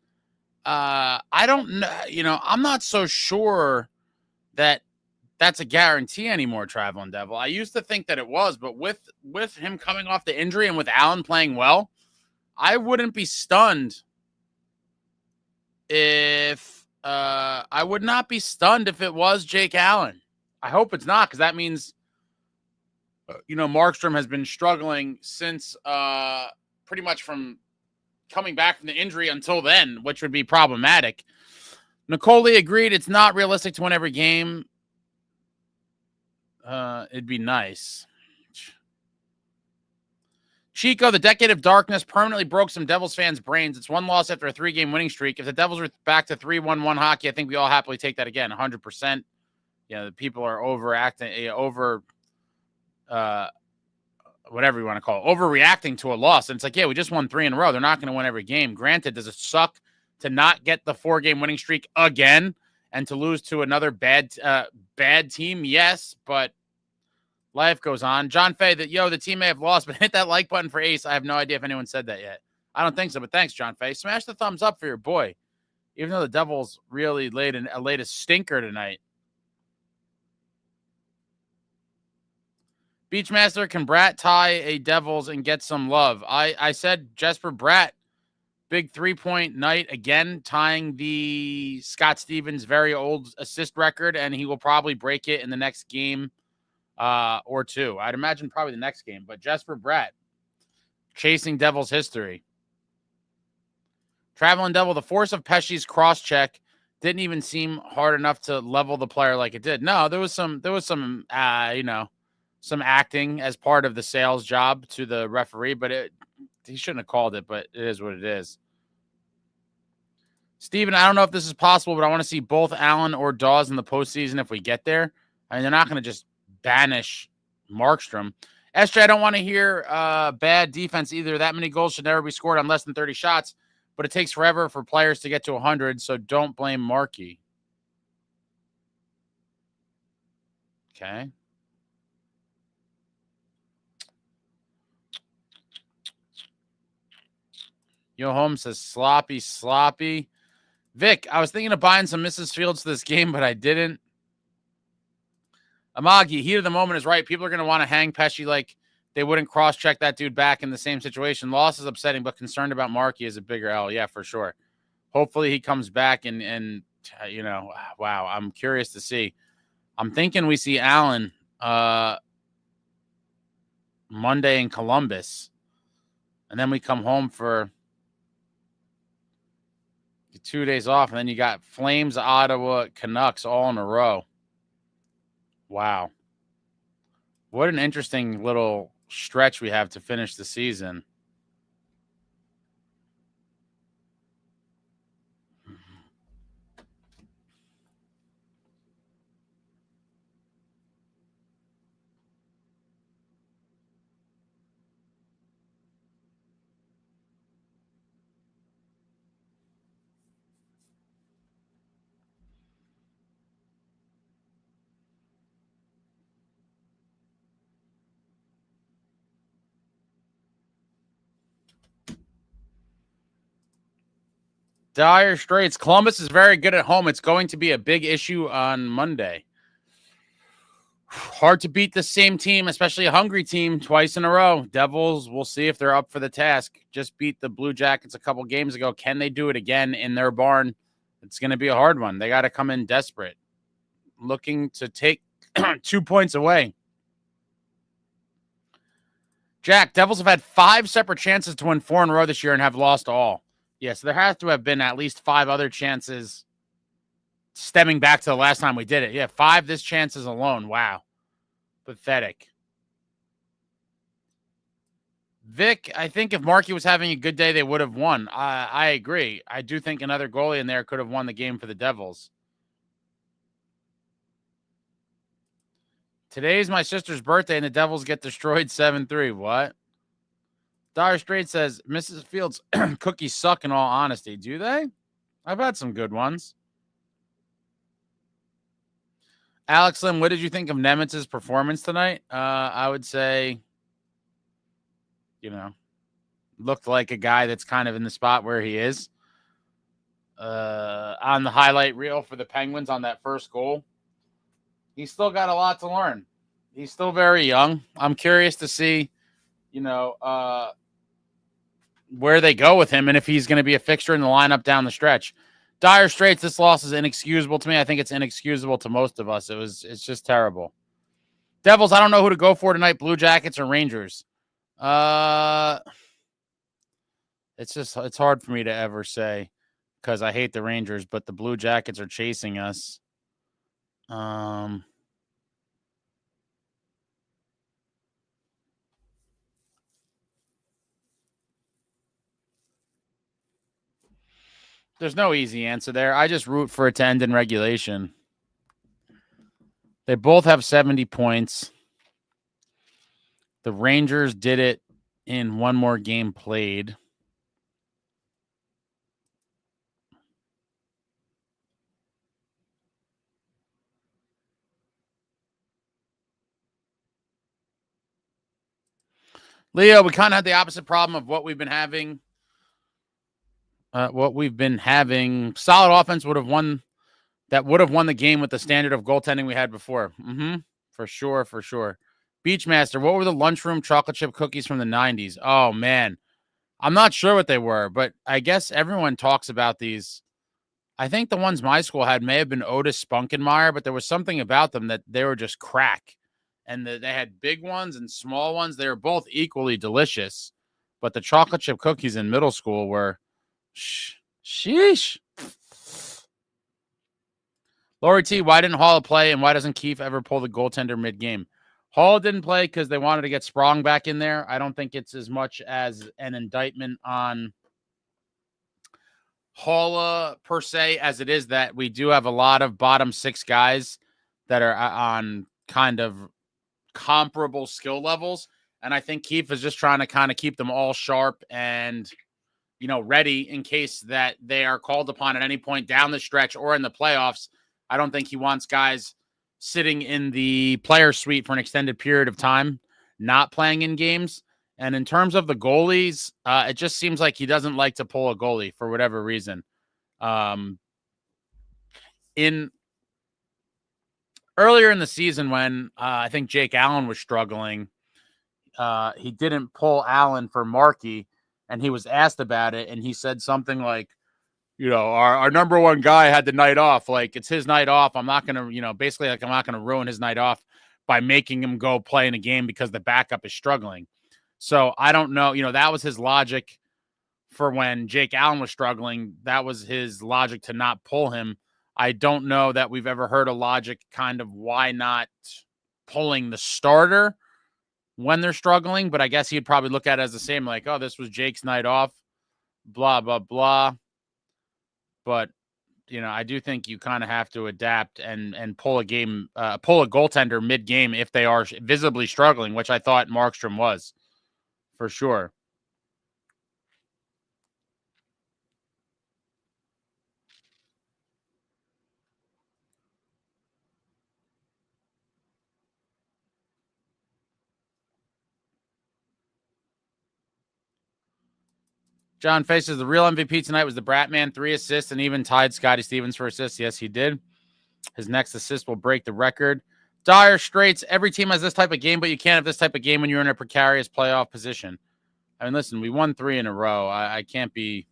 I don't know. I'm not so sure that that's a guarantee anymore, Traveling Devil. I used to think that it was, but with him coming off the injury and with Allen playing well, I wouldn't be stunned if I would not be stunned if it was Jake Allen. I hope it's not, because that means, Markstrom has been struggling since pretty much from coming back from the injury until then, which would be problematic. Nicole agreed it's not realistic to win every game. It'd be nice. Chico, the decade of darkness permanently broke some Devils fans' brains. It's one loss after a 3-game winning streak. If the Devils are back to 3-1-1 hockey, I think we all happily take that again, 100%. The people are overacting, whatever you want to call it, overreacting to a loss. And it's like, yeah, we just won 3 in a row. They're not going to win every game. Granted, does it suck to not get the 4-game winning streak again and to lose to another bad team? Yes, but life goes on. John Fay, the team may have lost, but hit that like button for Ace. I have no idea if anyone said that yet. I don't think so, but thanks, John Fay. Smash the thumbs up for your boy. Even though the Devils really laid a stinker tonight. Beachmaster, can Bratt tie a Devils and get some love? I said Jesper Bratt, big 3-point night again, tying the Scott Stevens very old assist record, and he will probably break it in the next game or two. I'd imagine probably the next game, but Jesper Bratt chasing Devils history. Traveling Devil, the force of Pesci's cross-check didn't even seem hard enough to level the player like it did. No, there was some some acting as part of the sales job to the referee, but he shouldn't have called it, but it is what it is. Steven, I don't know if this is possible, but I want to see both Allen or Dawes in the postseason if we get there. I mean, they're not going to just banish Markstrom. SJ, I don't want to hear bad defense either. That many goals should never be scored on less than 30 shots, but it takes forever for players to get to 100, so don't blame Markey. Okay. Yo Home says sloppy. Vic, I was thinking of buying some Mrs. Fields for this game, but I didn't. Amagi, heat of the moment is right. People are going to want to hang Pesci like they wouldn't cross-check that dude back in the same situation. Loss is upsetting, but concerned about Markey is a bigger L. Yeah, for sure. Hopefully he comes back and wow, I'm curious to see. I'm thinking we see Allen Monday in Columbus, and then we come home for 2 days off, and then you got Flames, Ottawa, Canucks all in a row. Wow. What an interesting little stretch we have to finish the season. Dire Straits. Columbus is very good at home. It's going to be a big issue on Monday. Hard to beat the same team, especially a hungry team, twice in a row. Devils, we'll see if they're up for the task. Just beat the Blue Jackets a couple games ago. Can they do it again in their barn? It's going to be a hard one. They got to come in desperate, looking to take 2 points away. Jack, Devils have had 5 separate chances to win 4 in a row this year and have lost all. Yes, there has to have been at least 5 other chances stemming back to the last time we did it. Yeah, 5 this chances alone. Wow. Pathetic. Vic, I think if Markey was having a good day, they would have won. I agree. I do think another goalie in there could have won the game for the Devils. Today's my sister's birthday, and the Devils get destroyed 7-3. What? Dire Straits says, Mrs. Fields' cookies suck in all honesty. Do they? I've had some good ones. Alex Lim, what did you think of Nemitz's performance tonight? I would say, looked like a guy that's kind of in the spot where he is. On the highlight reel for the Penguins on that first goal. He's still got a lot to learn. He's still very young. I'm curious to see, where they go with him and if he's going to be a fixture in the lineup down the stretch. Dire Straits, this loss is inexcusable to me. I think it's inexcusable to most of us. It's just terrible. Devils, I don't know who to go for tonight, Blue Jackets or Rangers. It's hard for me to ever say because I hate the Rangers, but the Blue Jackets are chasing us. There's no easy answer there. I just root for it to end in regulation. They both have 70 points. The Rangers did it in one more game played. Leo, we kind of had the opposite problem of what we've been having. Solid offense would have won. That would have won the game with the standard of goaltending we had before. For sure. Beachmaster, what were the lunchroom chocolate chip cookies from the 90s? Oh, man. I'm not sure what they were, but I guess everyone talks about these. I think the ones my school had may have been Otis Spunkenmeyer, but there was something about them that they were just crack. And they had big ones and small ones. They were both equally delicious. But the chocolate chip cookies in middle school were sheesh. Lori T, why didn't Hall play and why doesn't Keefe ever pull the goaltender mid-game? Hall didn't play because they wanted to get Sprong back in there. I don't think it's as much as an indictment on Hall per se as it is that we do have a lot of bottom 6 guys that are on kind of comparable skill levels. And I think Keefe is just trying to kind of keep them all sharp and, ready in case that they are called upon at any point down the stretch or in the playoffs. I don't think he wants guys sitting in the player suite for an extended period of time, not playing in games. And in terms of the goalies, it just seems like he doesn't like to pull a goalie for whatever reason. Earlier in the season when I think Jake Allen was struggling, he didn't pull Allen for Markey, and he was asked about it, and he said something like, our number one guy had the night off. Like, it's his night off. I'm not going to, basically, like, I'm not going to ruin his night off by making him go play in a game because the backup is struggling. So I don't know. That was his logic for when Jake Allen was struggling. That was his logic to not pull him. I don't know that we've ever heard a logic kind of why not pulling the starter when they're struggling, but I guess he'd probably look at it as the same, like, oh, this was Jake's night off, blah, blah, blah. But, I do think you kind of have to adapt and pull a goaltender mid-game if they are visibly struggling, which I thought Markstrom was, for sure. John faces the real MVP tonight was the Bratt man, 3 assists, and even tied Scotty Stevens for assists. Yes, he did. His next assist will break the record. Dire Straits, every team has this type of game, but you can't have this type of game when you're in a precarious playoff position. I mean, listen, we won 3 in a row. I can't be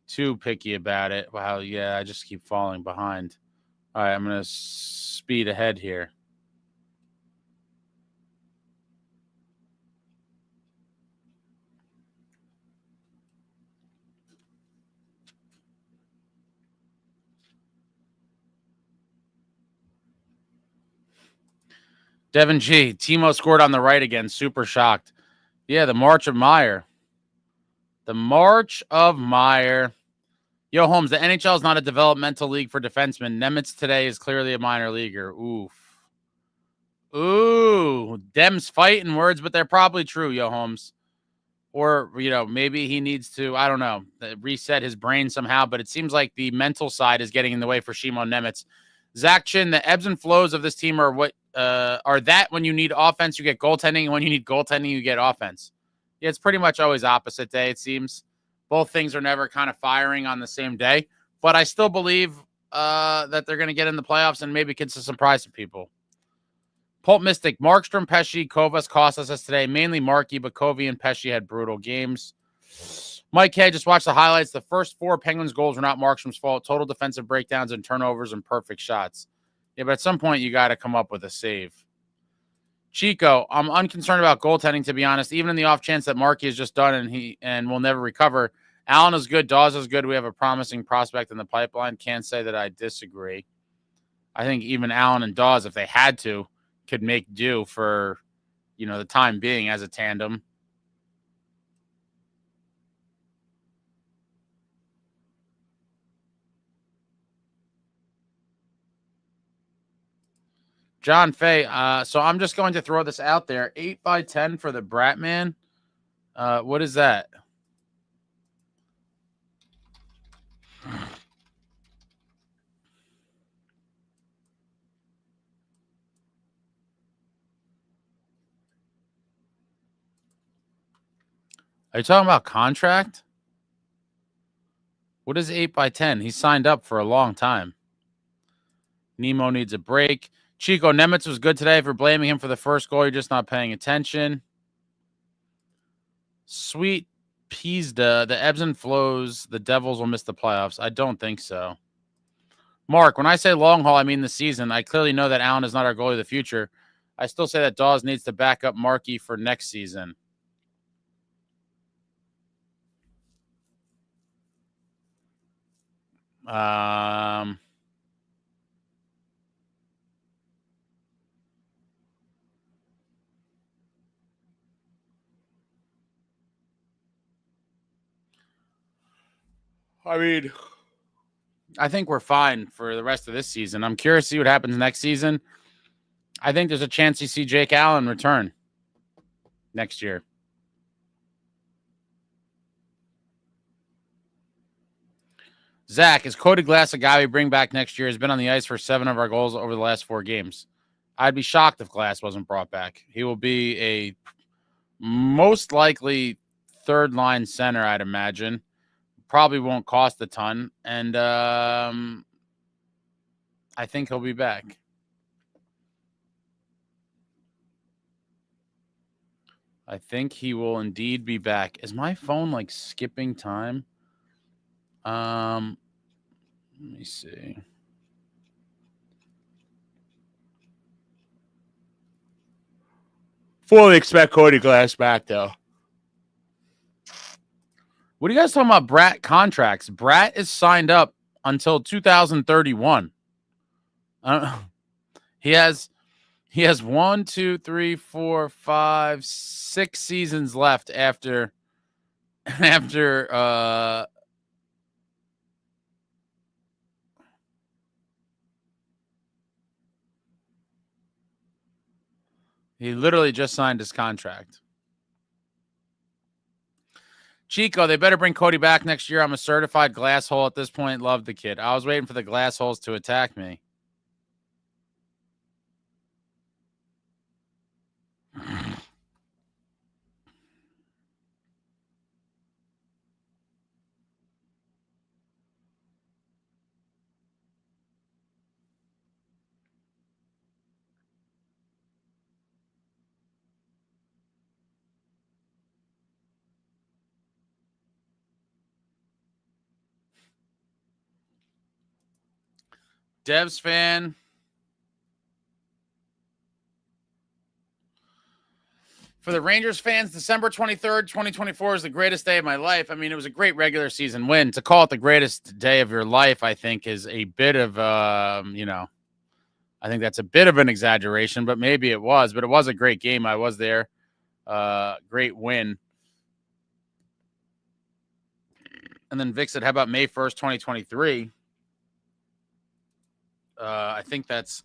too picky about it. Wow, yeah, I just keep falling behind. All right, I'm going to speed ahead here. Devin G. Timo scored on the right again. Super shocked. Yeah, the March of Meyer. The March of Meyer. Yo, Holmes, the NHL is not a developmental league for defensemen. Nemitz today is clearly a minor leaguer. Oof. Ooh. Dems fighting words, but they're probably true, Yo, Holmes. Or, maybe he needs to, I don't know, reset his brain somehow. But it seems like the mental side is getting in the way for Shimon Nemitz. Zach Chin, the ebbs and flows of this team are what are that when you need offense, you get goaltending. And when you need goaltending, you get offense. Yeah, it's pretty much always opposite day, it seems. Both things are never kind of firing on the same day. But I still believe that they're going to get in the playoffs and maybe can surprise some people. Pulp Mystic, Markstrom, Pesci, Kovas cost us today. Mainly Markey, but Kovy and Pesci had brutal games. Mike Hay, just watched the highlights. The first 4 Penguins goals were not Markstrom's fault. Total defensive breakdowns and turnovers and perfect shots. Yeah, but at some point, you got to come up with a save. Chico, I'm unconcerned about goaltending, to be honest. Even in the off chance that Markey is just done and will never recover. Allen is good. Dawes is good. We have a promising prospect in the pipeline. Can't say that I disagree. I think even Allen and Dawes, if they had to, could make do for, the time being as a tandem. John Fay, so I'm just going to throw this out there. 8x10 for the Bratt man. What is that? Are you talking about contract? What is 8x10? He signed up for a long time. Nemo needs a break. Chico Nemitz was good today. If you're blaming him for the first goal, you're just not paying attention. Sweet Pizda, the ebbs and flows, the Devils will miss the playoffs. I don't think so. Mark, when I say long haul, I mean the season. I clearly know that Allen is not our goalie of the future. I still say that Dawes needs to back up Markey for next season. I mean, I think we're fine for the rest of this season. I'm curious to see what happens next season. I think there's a chance you see Jake Allen return next year. Zach, is Cody Glass a guy we bring back next year? Has been on the ice for 7 of our goals over the last 4 games. I'd be shocked if Glass wasn't brought back. He will be a most likely third-line center, I'd imagine. Probably won't cost a ton. And I think he'll be back. I think he will indeed be back. Is my phone like skipping time? Let me see. Fully expect Cody Glass back, though. What are you guys talking about Bratt contracts? Bratt is signed up until 2031. He has 1, 2, 3, 4, 5, 6 seasons left after he literally just signed his contract. Chico, they better bring Cody back next year. I'm a certified glass hole at this point. Love the kid. I was waiting for the glass holes to attack me. Devs fan. For the Rangers fans, December 23rd, 2024 is the greatest day of my life. I mean, it was a great regular season win. To call it the greatest day of your life, I think, is a bit of, I think that's a bit of an exaggeration, but maybe it was. But it was a great game. I was there. Great win. And then Vic said, how about May 1st, 2023? I think that's...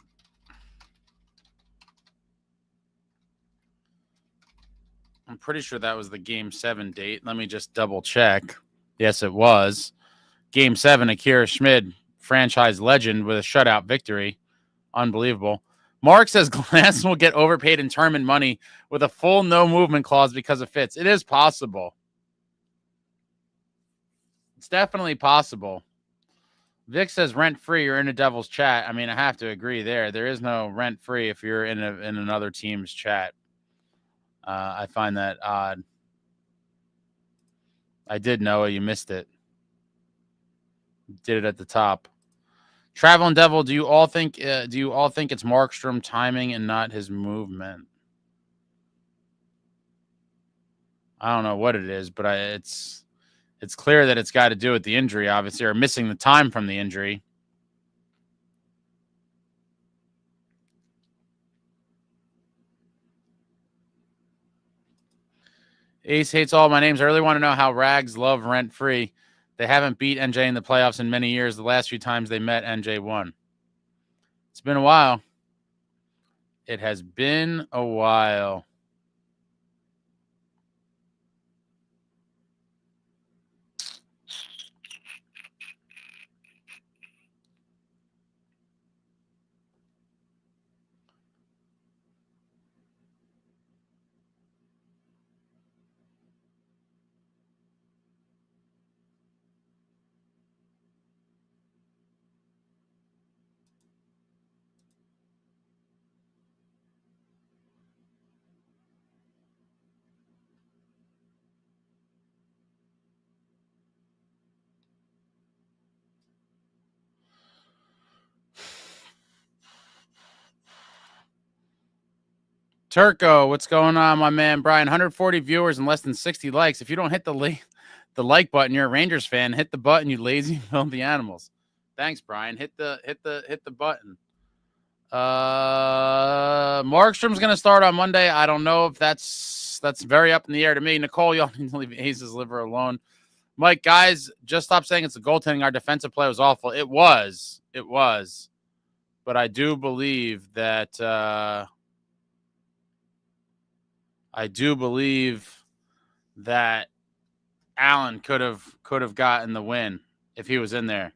I'm pretty sure that was the Game 7 date. Let me just double check. Yes, it was. Game 7, Akira Schmid, franchise legend with a shutout victory. Unbelievable. Mark says Glass will get overpaid in tournament money with a full no movement clause because of Fitz. It is possible. It's definitely possible. Vic says rent-free. You're in a Devils chat. I mean, I have to agree there. There is no rent-free if you're in another team's chat. I find that odd. I did know you missed it. Did it at the top. Traveling Devil, do you all think it's Markstrom timing and not his movement? I don't know what it is, but it's clear that it's got to do with the injury, obviously, or missing the time from the injury. Ace hates all my names. I really want to know how Rags love rent-free. They haven't beat NJ in the playoffs in many years. The last few times they met, NJ won. It's been a while. It has been a while. Turco, what's going on, my man? Brian, 140 viewers and less than 60 likes. If you don't hit the like button, you're a Rangers fan. Hit the button, you lazy filthy animals. Thanks, Brian. Hit the button. Markstrom's gonna start on Monday. I don't know if that's very up in the air to me. Nicole, y'all need to leave Ace's liver alone. Mike, guys, just stop saying it's the goaltending. Our defensive play was awful. It was. But I do believe that Allen could have gotten the win if he was in there.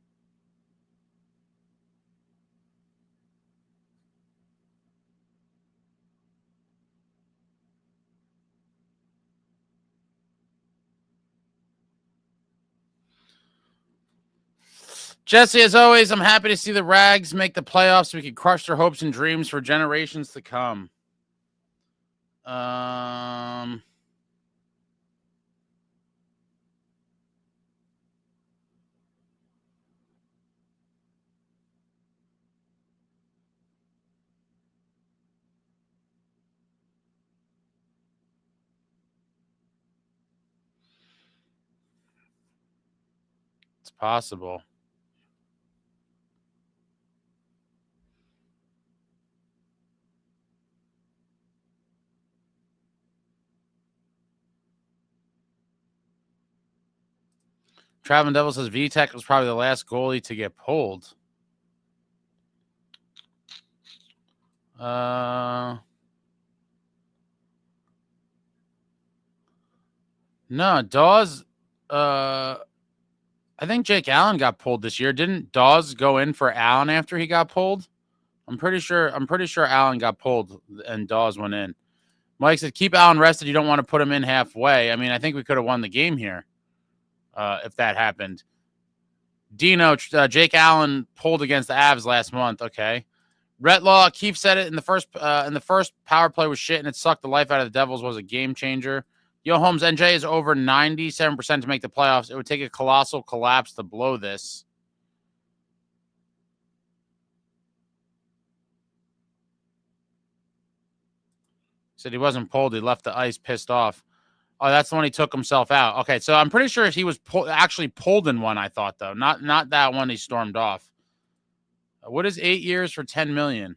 Jesse, as always, I'm happy to see the Rags make the playoffs so we can crush their hopes and dreams for generations to come. It's possible. Traveling Devil says VTech was probably the last goalie to get pulled. No, Dawes. I think Jake Allen got pulled this year. Didn't Dawes go in for Allen after he got pulled? I'm pretty sure Allen got pulled and Dawes went in. Mike said, keep Allen rested. You don't want to put him in halfway. I mean, I think we could have won the game here if that happened. Dino, Jake Allen pulled against the Avs last month. Okay. Retlaw, Keefe said it in the first power play was shit and it sucked the life out of the Devils, was a game changer. Yo, Holmes, NJ is over 97% to make the playoffs. It would take a colossal collapse to blow this. Said he wasn't pulled. He left the ice pissed off. Oh, that's the one he took himself out. Okay, so I'm pretty sure he was actually pulled in one, I thought, though. Not that one he stormed off. What is 8 years for $10 million?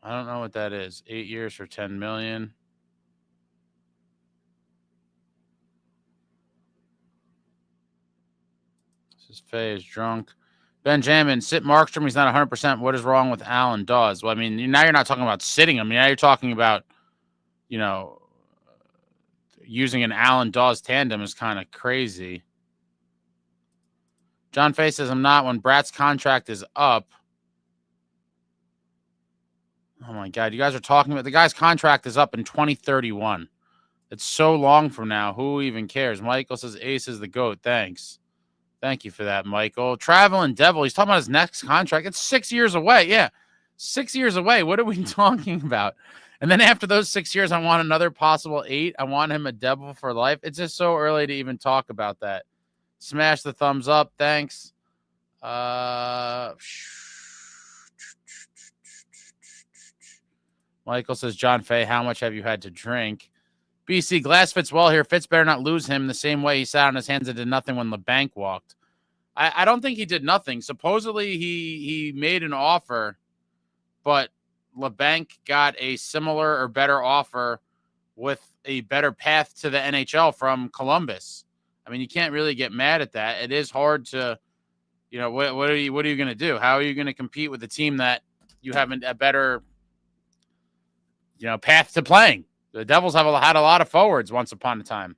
I don't know what that is. 8 years for $10 million. This is Faye is drunk. Benjamin, sit Markstrom. He's not 100%. What is wrong with Allen Dawes? Well, I mean, now you're not talking about sitting him. Now you're talking about, using an Allen Dawes tandem is kind of crazy. John Fay says, I'm not. When Bratt's contract is up. Oh, my God. You guys are talking about the guy's contract is up in 2031. It's so long from now. Who even cares? Michael says, Ace is the GOAT. Thanks. Thank you for that, Michael. Traveling Devil. He's talking about his next contract. It's 6 years away. Yeah. 6 years away. What are we talking about? And then after those 6 years, I want another possible 8. I want him a Devil for life. It's just so early to even talk about that. Smash the thumbs up. Thanks. Michael says, John Fay, how much have you had to drink? BC, Glass fits well here. Fitz better not lose him the same way he sat on his hands and did nothing when LeBanc walked. I don't think he did nothing. Supposedly, he made an offer, but LeBanc got a similar or better offer with a better path to the NHL from Columbus. I mean, you can't really get mad at that. It is hard to, what are you going to do? How are you going to compete with a team that you have a better, path to playing? The Devils had a lot of forwards once upon a time.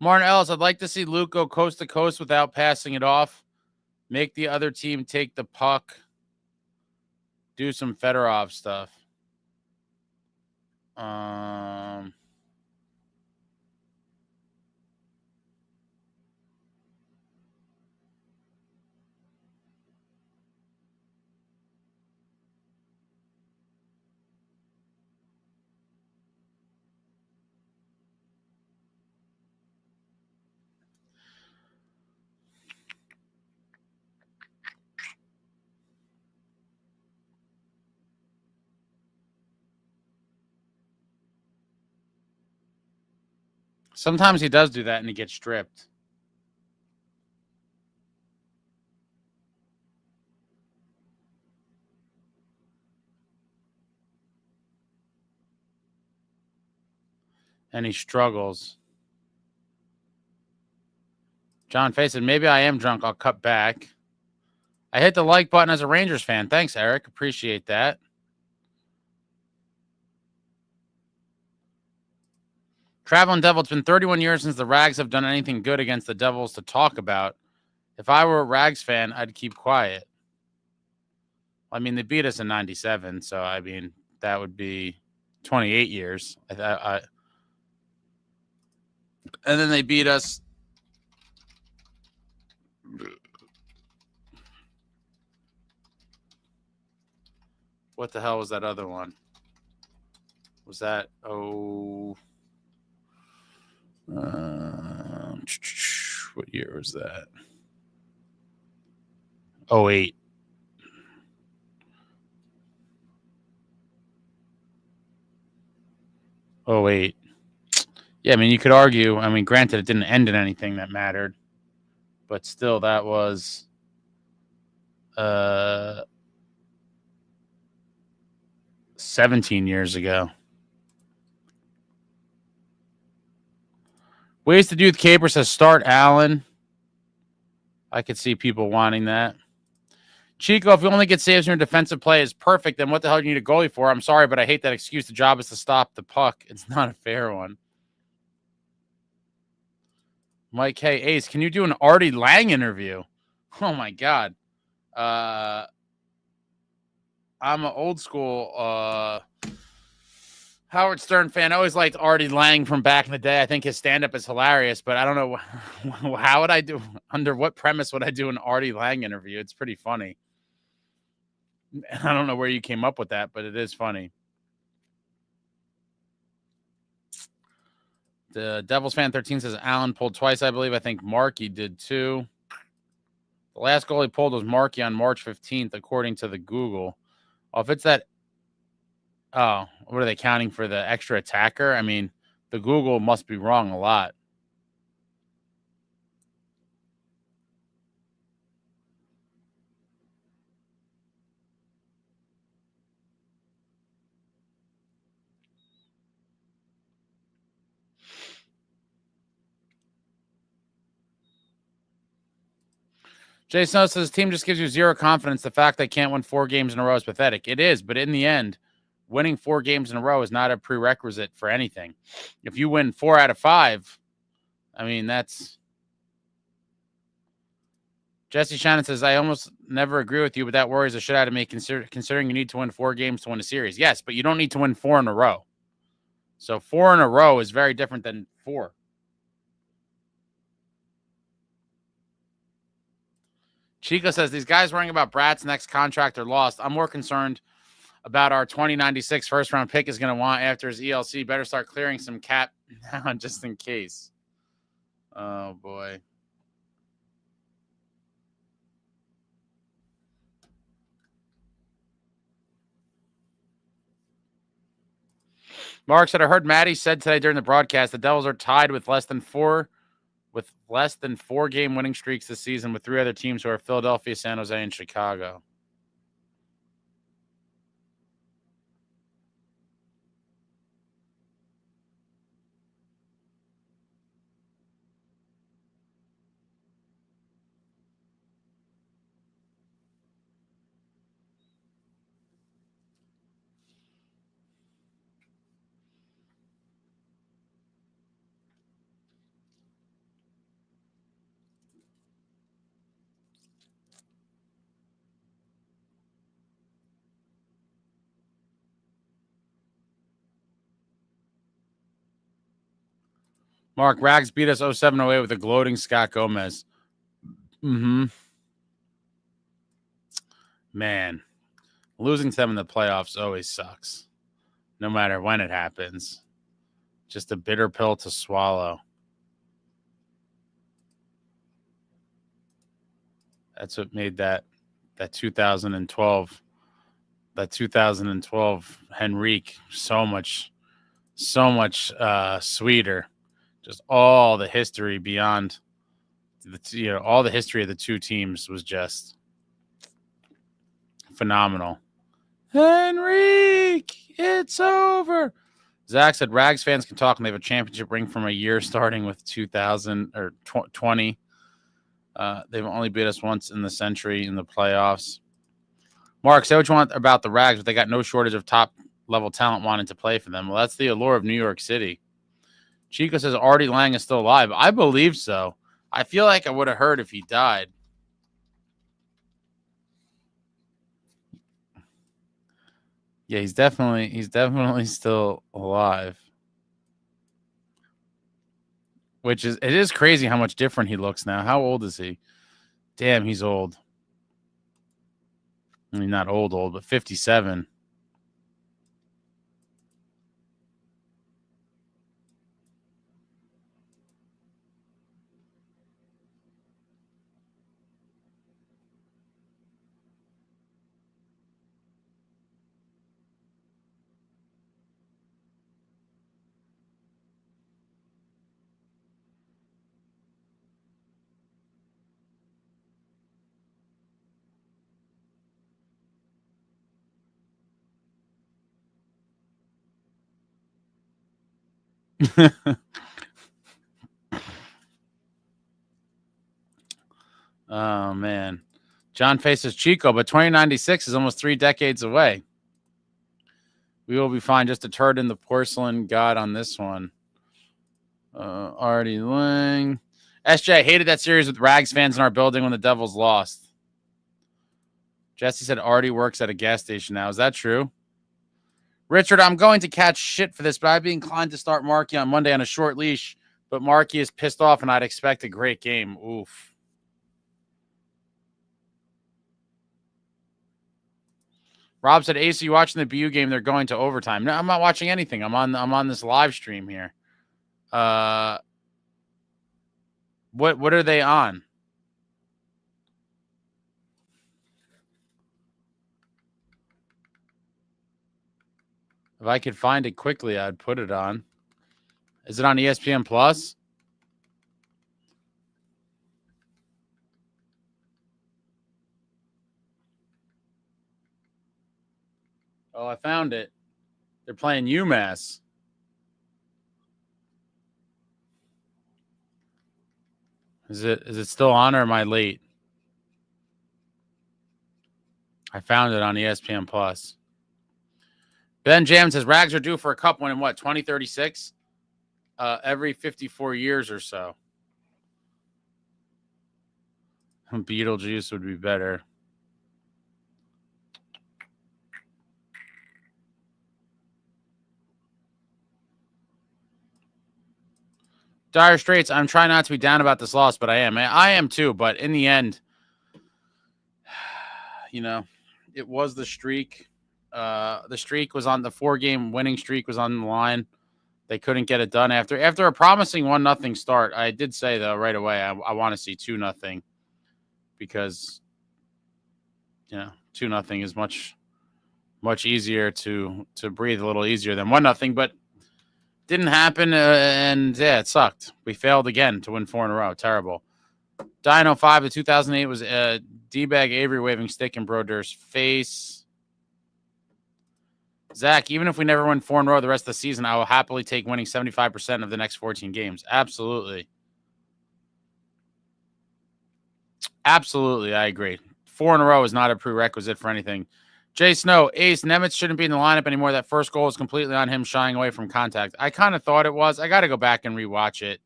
Martin Ellis, I'd like to see Luke go coast to coast without passing it off. Make the other team take the puck. Do some Fedorov stuff. Sometimes he does do that and he gets stripped. And he struggles. John Fay said, maybe I am drunk. I'll cut back. I hit the like button as a Rangers fan. Thanks, Eric. Appreciate that. Traveling Devil, it's been 31 years since the Rags have done anything good against the Devils to talk about. If I were a Rags fan, I'd keep quiet. I mean, they beat us in 97, so, I mean, that would be 28 years. And then they beat us. What the hell was that other one? Was that, what year was that? 08. Oh, 08. Yeah, I mean, you could argue. I mean, granted, it didn't end in anything that mattered. But still, that was 17 years ago. Ways to do with Caper says start Allen. I could see people wanting that. Chico, if you only get saves in your defensive play is perfect, then what the hell do you need a goalie for? I'm sorry, but I hate that excuse. The job is to stop the puck. It's not a fair one. Mike, hey, Ace, can you do an Artie Lang interview? Oh, my God. I'm an old school. Howard Stern fan. I always liked Artie Lang from back in the day. I think his stand-up is hilarious, but I don't know how would I do, under what premise would I do an Artie Lang interview? It's pretty funny. I don't know where you came up with that, but it is funny. The Devils fan 13 says Allen pulled twice, I believe. I think Markey did too. The last goal he pulled was Markey on March 15th, according to the Google. Oh, if it's that, oh, what are they counting for the extra attacker? I mean, the Google must be wrong a lot. Jay Snow says, team just gives you zero confidence. The fact they can't win 4 games in a row is pathetic. It is, but in the end, winning 4 games in a row is not a prerequisite for anything. If you win 4 out of 5, I mean, that's... Jesse Shannon says, I almost never agree with you, but that worries the shit out of me considering you need to win 4 games to win a series. Yes, but you don't need to win 4 in a row. So 4 in a row is very different than 4. Chico says, these guys worrying about Bratt's next contract are lost. I'm more concerned about our 2096 first-round pick is going to want after his ELC. Better start clearing some cap now just in case. Oh, boy. Mark said, I heard Maddie said today during the broadcast the Devils are tied with less than 4 game winning streaks this season with 3 other teams who are Philadelphia, San Jose, and Chicago. Mark, Rags beat us 07-08 with a gloating Scott Gomez. Man, losing to them in the playoffs always sucks, no matter when it happens. Just a bitter pill to swallow. That's what made that 2012 Henrique so much sweeter. Just all the history beyond all the history of the two teams was just phenomenal. Henrique, it's over. Zach said Rags fans can talk and they have a championship ring from a year starting with 2000 or 20. They've only beat us once in the century in the playoffs. Mark, say what you want about the Rags, but they got no shortage of top-level talent wanting to play for them. Well, that's the allure of New York City. Chico says Artie Lang is still alive. I believe so. I feel like I would have heard if he died. Yeah, he's definitely still alive. It is crazy how much different he looks now. How old is he? Damn, he's old. I mean, not old, but 57. Oh, man. John faces Chico, but 2096 is almost 3 decades away. We will be fine. Just a turd in the porcelain god on this one. Artie Lang. SJ, I hated that series with Rags fans in our building when the Devils lost. Jesse said Artie works at a gas station now. Is that true? Richard, I'm going to catch shit for this, but I'd be inclined to start Markey on Monday on a short leash. But Markey is pissed off, and I'd expect a great game. Oof. Rob said, "Ace, are you watching the BU game? They're going to overtime." No, I'm not watching anything. I'm on this live stream here. What are they on? If I could find it quickly, I'd put it on. Is it on ESPN Plus? Oh, I found it. They're playing UMass. Is it still on, or am I late? I found it on ESPN Plus. Ben Jam says Rags are due for a cup win in what, 2036? Every 54 years or so. Beetlejuice would be better. Dire Straits, I'm trying not to be down about this loss, but I am. I am too, but in the end, you know, it was the streak. The streak was on the 4-game winning streak was on the line. They couldn't get it done after a promising 1-0 start. I did say though right away I want to see 2-0 because 2-0 is much easier to breathe a little easier than 1-0, but didn't happen, and yeah, it sucked. We failed again to win 4 in a row. Terrible. Dino 5 to 2008 was D-bag Avery waving stick in Broder's face. Zach, even if we never win 4 in a row the rest of the season, I will happily take winning 75% of the next 14 games. Absolutely. Absolutely, I agree. 4 in a row is not a prerequisite for anything. Jay Snow, Ace, Nemitz shouldn't be in the lineup anymore. That first goal is completely on him shying away from contact. I kind of thought it was. I got to go back and rewatch it.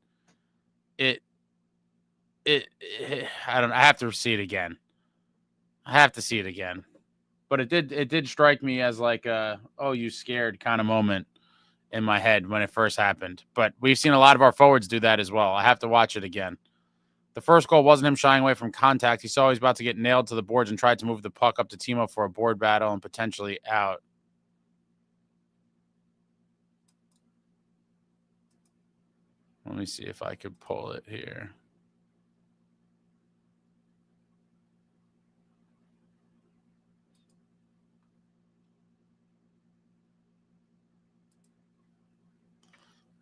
I have to see it again. I have to see it again. But it did strike me as like a, oh, you scared kind of moment in my head when it first happened. But we've seen a lot of our forwards do that as well. I have to watch it again. The first goal wasn't him shying away from contact. He saw he was about to get nailed to the boards and tried to move the puck up to Timo for a board battle and potentially out. Let me see if I could pull it here.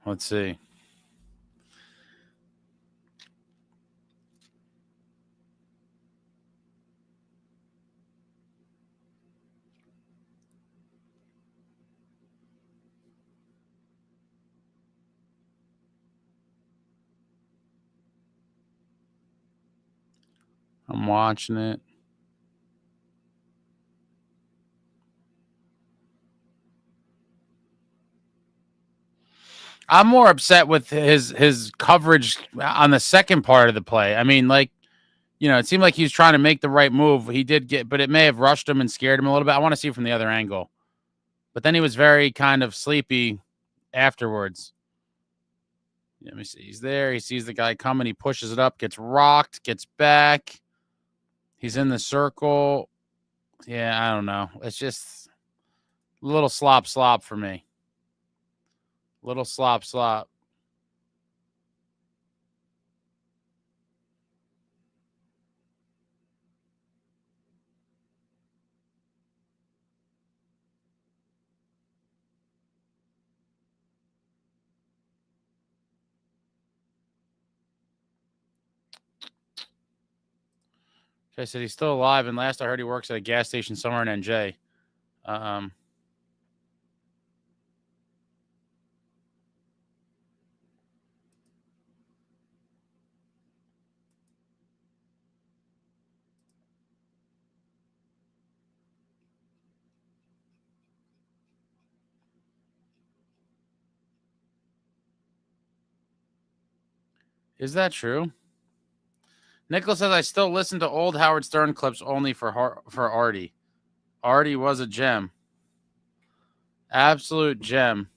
Let's see. I'm watching it. I'm more upset with his coverage on the second part of the play. I mean, like, it seemed like he was trying to make the right move. He did get, but it may have rushed him and scared him a little bit. I want to see from the other angle. But then he was very kind of sleepy afterwards. Let me see. He's there. He sees the guy coming. He pushes it up, gets rocked, gets back. He's in the circle. Yeah, I don't know. It's just a little slop for me. Little slop. I said he's still alive, and last I heard he works at a gas station somewhere in NJ. Is that true? Nicholas says, I still listen to old Howard Stern clips only for Artie. Artie was a gem. Absolute gem.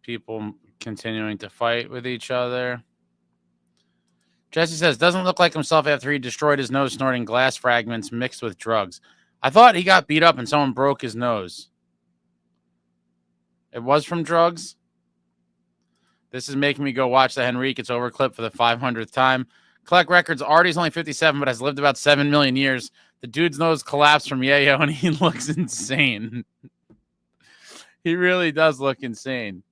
People continuing to fight with each other. Jesse says, doesn't look like himself after he destroyed his nose snorting glass fragments mixed with drugs. I thought he got beat up and someone broke his nose. It was from drugs? This is making me go watch the Henrique It's Over clip for the 500th time. Collect records. Artie's only 57, but has lived about 7 million years. The dude's nose collapsed from yayo, and he looks insane. He really does look insane.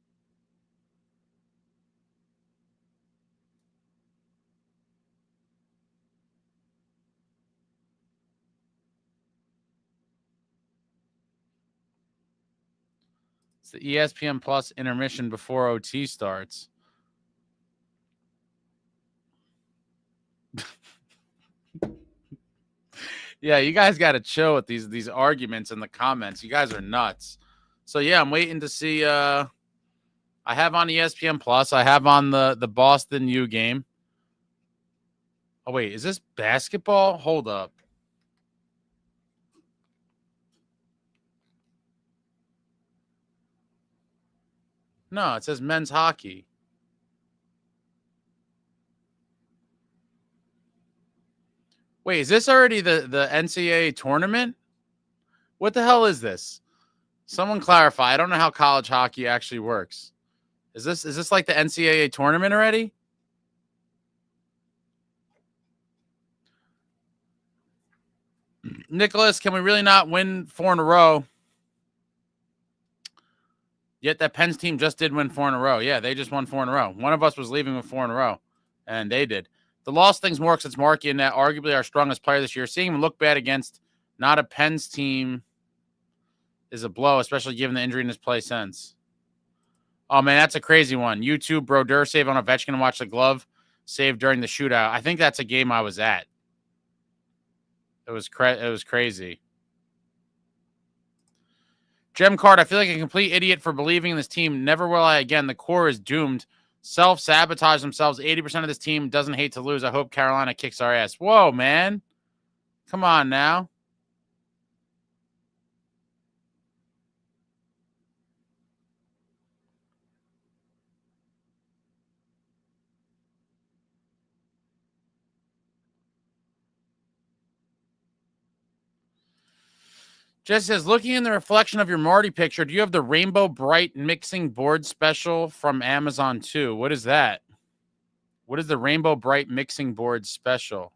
It's the ESPN Plus intermission before OT starts. Yeah, you guys got to chill with these arguments in the comments. You guys are nuts. So, yeah, I'm waiting to see. I have on ESPN Plus. I have on the Boston U game. Oh, wait. Is this basketball? Hold up. No, it says men's hockey. Wait, is this already the NCAA tournament? What the hell is this? Someone clarify. I don't know how college hockey actually works. Is this like the NCAA tournament already? Nicholas, can we really not win 4 in a row? Yet that Pens team just did win 4 in a row. Yeah, they just won 4 in a row. One of us was leaving with 4 in a row, and they did. The loss thing's more because it's Markey and that arguably our strongest player this year. Seeing him look bad against not a Pens team is a blow, especially given the injury in his play since. Oh, man, that's a crazy one. YouTube, Brodeur save on Ovechkin and watch the glove save during the shootout. I think that's a game I was at. It was crazy. Gem card, I feel like a complete idiot for believing in this team. Never will I again. The core is doomed. Self-sabotage themselves. 80% of this team doesn't hate to lose. I hope Carolina kicks our ass. Whoa, man. Come on now. Jesse says, looking in the reflection of your Marty picture, do you have the Rainbow Bright mixing board special from Amazon too? What is that? What is the Rainbow Bright mixing board special?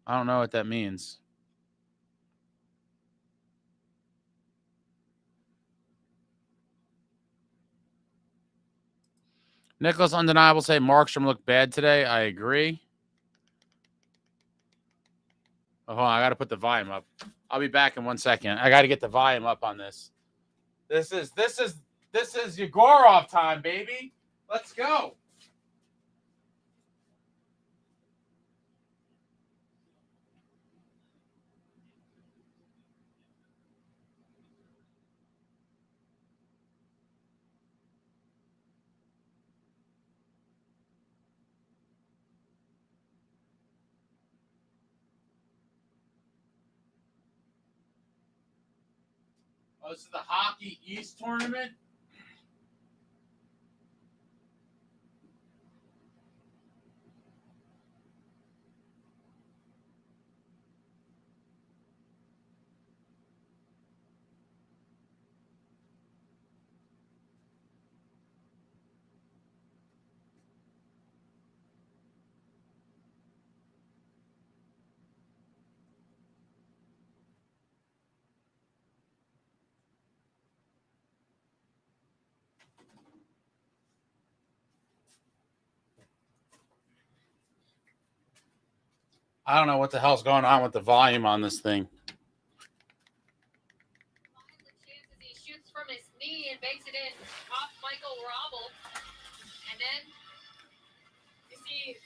I don't know what that means. Nicholas Undeniable say Markstrom looked bad today. I agree. Oh, hold on, I got to put the volume up. I'll be back in 1 second. I got to get the volume up on this. This is Yegorov time, baby. Let's go. Oh, this is the Hockey East tournament. I don't know what the hell's going on with the volume on this thing. He shoots from his knee and makes it in off Michael Robble. And then you see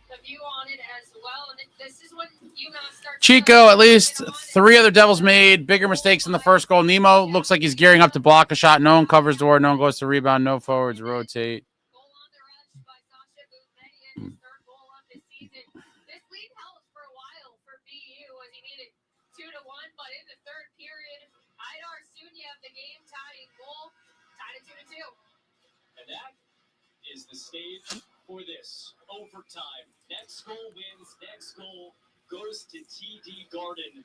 the view on it as well. And this is when UMass starts. Chico, at least 3 other Devils made bigger mistakes in the first goal. Nemo looks like he's gearing up to block a shot. No one covers the door. No one goes to rebound. No forwards rotate. have the game-tying goal, tied at 2-2. And that is the stage for this overtime. Next goal wins. Next goal goes to TD Garden,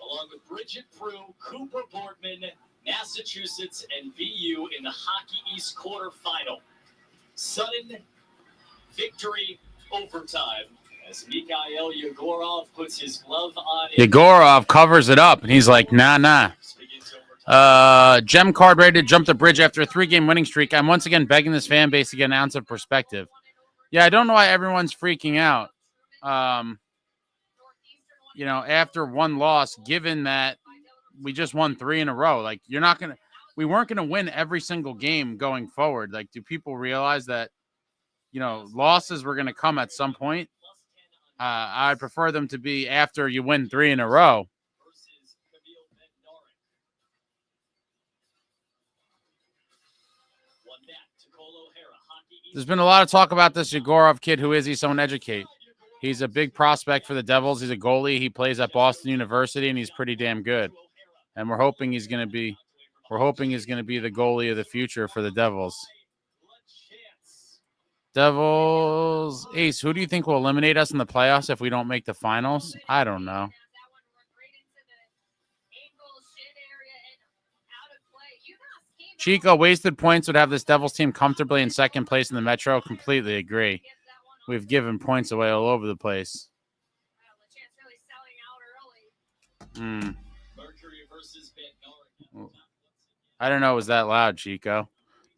along with Bridget Prue, Cooper Boardman, Massachusetts, and VU in the Hockey East quarterfinal. Sudden victory overtime as Mikhail Yegorov puts his glove on. Yegorov covers it up, and he's like, nah. Gem card ready to jump the bridge after a 3-game winning streak. I'm once again begging this fan base to get an ounce of perspective. Yeah, I don't know why everyone's freaking out. After one loss, given that we just won 3 in a row, like we weren't gonna win every single game going forward. Like, do people realize that, losses were gonna come at some point? I'd prefer them to be after you win 3 in a row. There's been a lot of talk about this Yegorov kid. Who is he? Someone educate. He's a big prospect for the Devils. He's a goalie. He plays at Boston University, and he's pretty damn good. And we're hoping he's going to be the goalie of the future for the Devils. Devils. Ace, who do you think will eliminate us in the playoffs if we don't make the finals? I don't know. Chico, wasted points would have this Devils team comfortably in second place in the Metro. Completely agree. We've given points away all over the place. I don't know. It was that loud, Chico?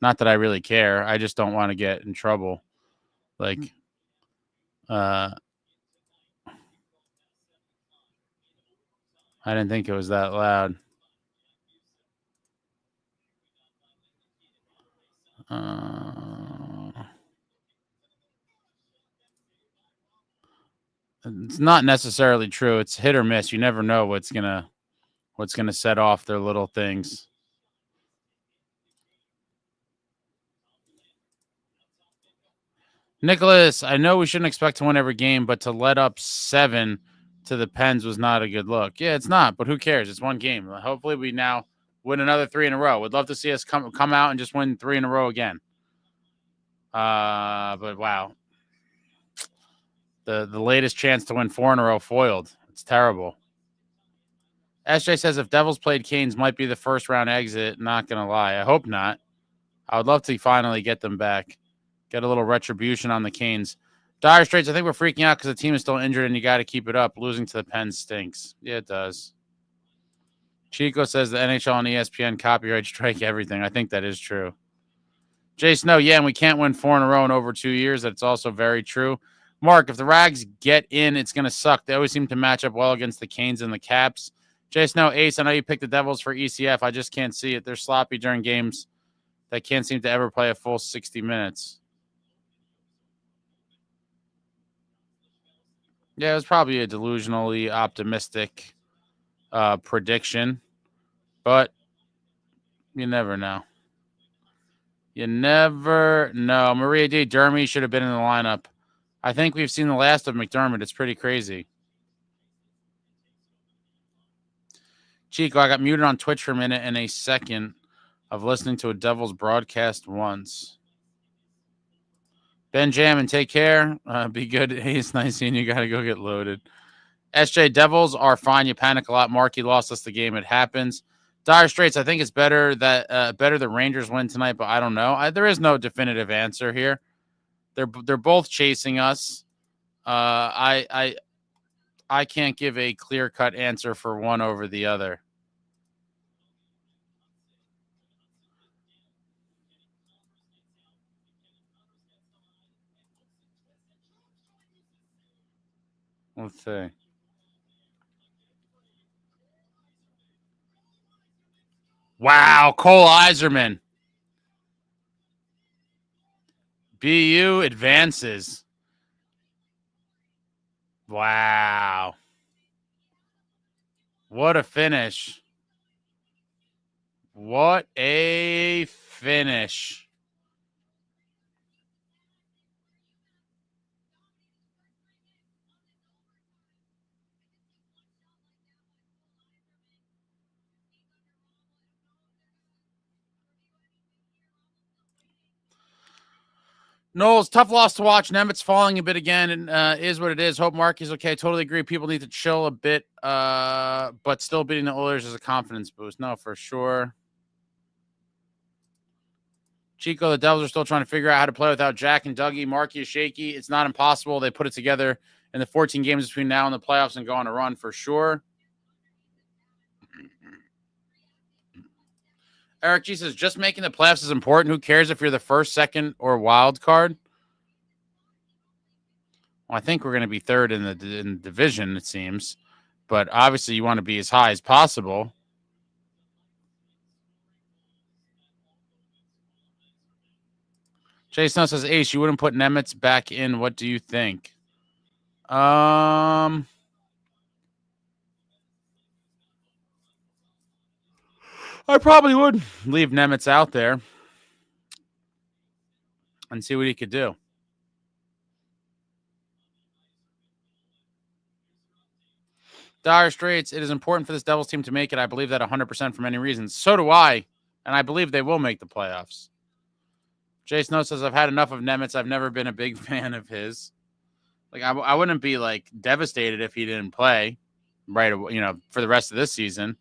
Not that I really care. I just don't want to get in trouble. Like, I didn't think it was that loud. It's not necessarily true. It's hit or miss. You never know what's gonna set off their little things. Nicholas, I know we shouldn't expect to win every game, but to let up 7 to the Pens was not a good look. Yeah, it's not, but who cares? It's one game. Hopefully we now win another 3 in a row. Would love to see us come out and just win 3 in a row again. But wow. The latest chance to win 4 in a row foiled. It's terrible. SJ says if Devils played Canes, might be the first round exit. Not going to lie. I hope not. I would love to finally get them back. Get a little retribution on the Canes. Dire Straits, I think we're freaking out because the team is still injured and you got to keep it up. Losing to the Pens stinks. Yeah, it does. Chico says the NHL and ESPN copyright strike everything. I think that is true. Jay Snow, yeah, and we can't win 4 in a row in over 2 years. That's also very true. Mark, if the Rags get in, it's going to suck. They always seem to match up well against the Canes and the Caps. Jay Snow, Ace, I know you picked the Devils for ECF. I just can't see it. They're sloppy during games. They can't seem to ever play a full 60 minutes. Yeah, it was probably a delusionally optimistic prediction, but you never know. You never know. Maria D. Dermy should have been in the lineup. I think we've seen the last of McDermott. It's pretty crazy. Chico, I got muted on Twitch for a minute and a second of listening to a Devils broadcast once. Benjamin, take care. Be good. Hey, it's nice seeing you. Got to go get loaded. SJ, Devils are fine. You panic a lot. Markey lost us the game. It happens. Dire Straits, I think it's better that the Rangers win tonight, but I don't know. There is no definitive answer here. They're both chasing us. I can't give a clear-cut answer for one over the other. Let's see. Wow, Cole Iserman. BU advances. Wow. What a finish. What a finish. Knowles, tough loss to watch. Nemitz falling a bit again, and is what it is. Hope Markey's okay. Totally agree. People need to chill a bit, but still beating the Oilers is a confidence boost. No, for sure. Chico, the Devils are still trying to figure out how to play without Jack and Dougie. Markey is shaky. It's not impossible. They put it together in the 14 games between now and the playoffs and go on a run for sure. Eric G says, just making the playoffs is important. Who cares if you're the first, second, or wild card? Well, I think we're going to be third in the division, it seems. But obviously you want to be as high as possible. Jay Snow says, Ace, you wouldn't put Nemitz back in. What do you think? I probably would leave Nemitz out there and see what he could do. Dire Straits, it is important for this Devils team to make it. I believe that 100% for many reasons. So do I, and I believe they will make the playoffs. Jay Snow says, I've had enough of Nemitz. I've never been a big fan of his. Like, I wouldn't be, like, devastated if he didn't play right, for the rest of this season.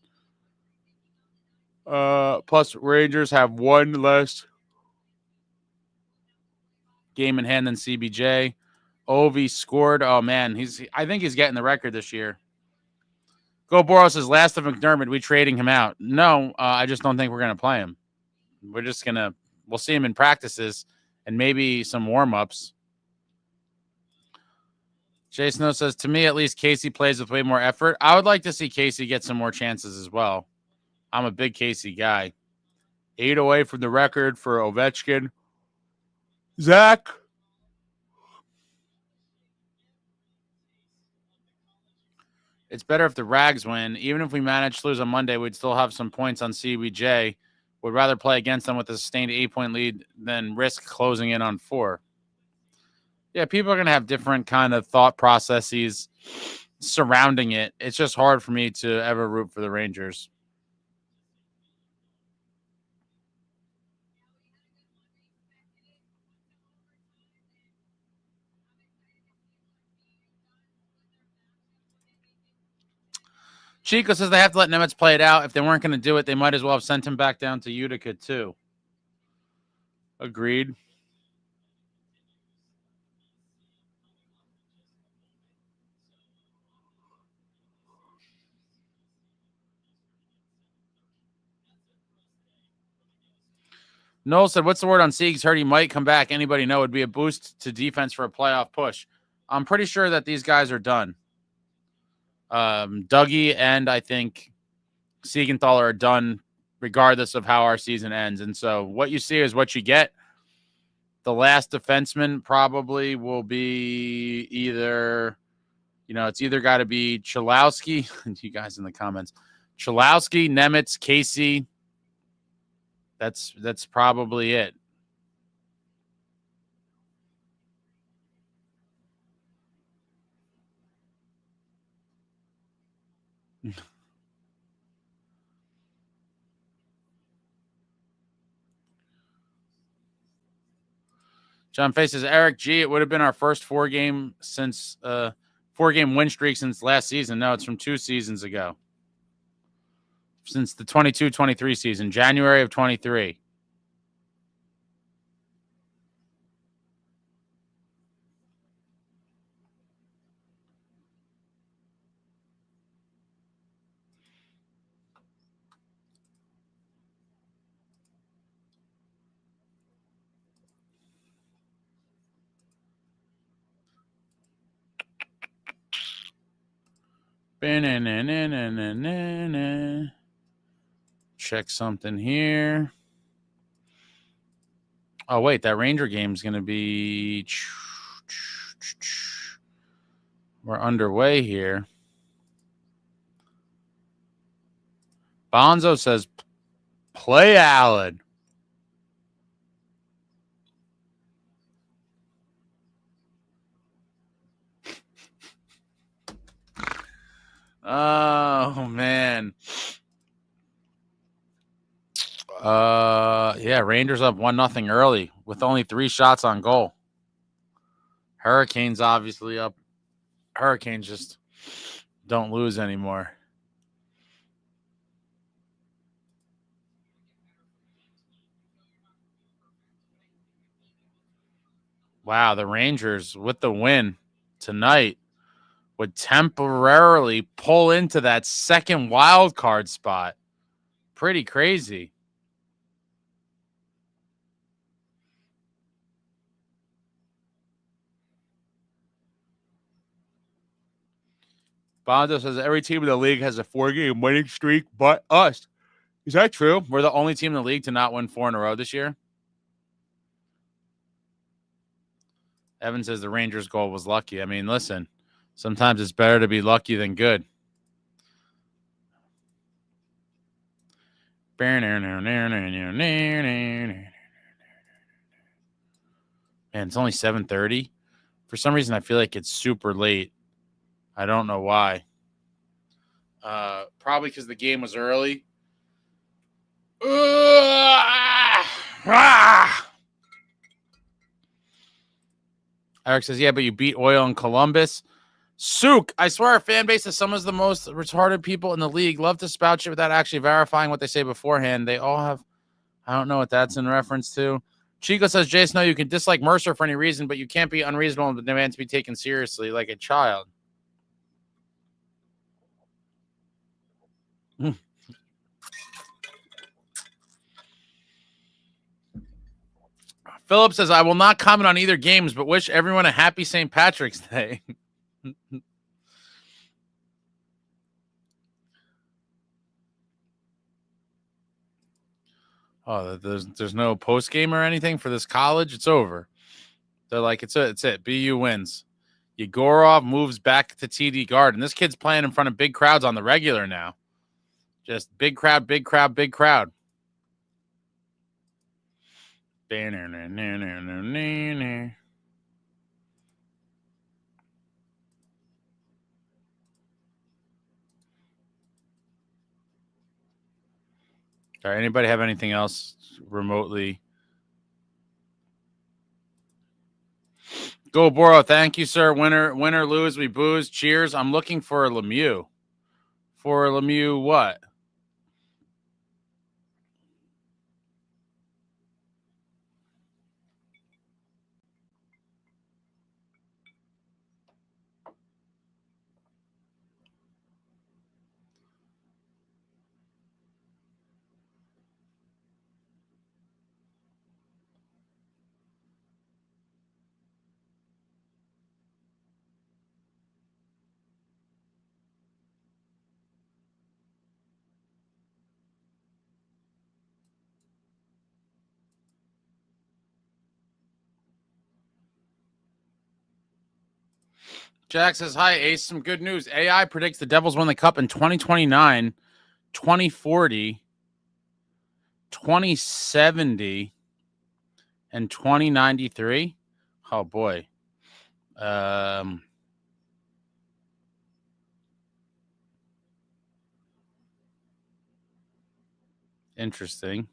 Plus, Rangers have one less game in hand than CBJ. Ovi scored. Oh, man. I think he's getting the record this year. Go Boros says, last of McDermott, we trading him out. No, I just don't think we're going to play him. We'll see him in practices and maybe some warm-ups. Jay Snow says, to me, at least, Casey plays with way more effort. I would like to see Casey get some more chances as well. I'm a big Casey guy. 8 away from the record for Ovechkin. Zach. It's better if the Rags win. Even if we manage to lose on Monday, we'd still have some points on CBJ. Would rather play against them with a sustained 8-point lead than risk closing in on 4. Yeah, people are going to have different kind of thought processes surrounding it. It's just hard for me to ever root for the Rangers. Chico says they have to let Nemitz play it out. If they weren't going to do it, they might as well have sent him back down to Utica, too. Agreed. Noel said, what's the word on Siegs? Heard he might come back. Anybody know? It would be a boost to defense for a playoff push. I'm pretty sure that these guys are done. Dougie and I think Siegenthaler are done regardless of how our season ends. And so what you see is what you get. The last defenseman probably will be either, it's either got to be Chalowski. You guys in the comments. Chalowski, Nemitz, Casey. That's probably it. John Face says, Eric G, it would have been our first 4-game win streak since last season. No, it's from 2 seasons ago. Since the 22-23 season, January of 23. Check something here. Oh, wait, that Ranger game is going to be... We're underway here. Bonzo says, play Allen. Oh, man. Yeah, Rangers up 1-0 early with only 3 shots on goal. Hurricanes obviously up. Hurricanes just don't lose anymore. Wow, the Rangers with the win tonight would temporarily pull into that second wild card spot. Pretty crazy. Bondo says every team in the league has a 4-game winning streak but us. Is that true? We're the only team in the league to not win 4 in a row this year. Evan says the Rangers' goal was lucky. I mean, listen, sometimes it's better to be lucky than good. Man, it's only 7:30. For some reason, I feel like it's super late. I don't know why. Probably because the game was early. Eric says, yeah, but you beat Oil in Columbus. Sook, I swear our fan base is some of the most retarded people in the league. Love to spout shit without actually verifying what they say beforehand. They all have, I don't know what that's in reference to. Chico says, Jason, no, you can dislike Mercer for any reason, but you can't be unreasonable and demand to be taken seriously like a child. Philip says, I will not comment on either games, but wish everyone a happy St. Patrick's Day. Oh, there's no post game or anything for this college. It's over. They're like, it's it. BU wins. Yegorov moves back to TD Garden. This kid's playing in front of big crowds on the regular now. Just big crowd, big crowd, big crowd. All right, anybody have anything else remotely? Go Boro, thank you, sir. Winner, lose, we booze. Cheers. I'm looking for a Lemieux. For a Lemieux, what? Jack says, hi, Ace. Some good news. AI predicts the Devils win the Cup in 2029, 2040, 2070, and 2093. Oh, boy. Interesting.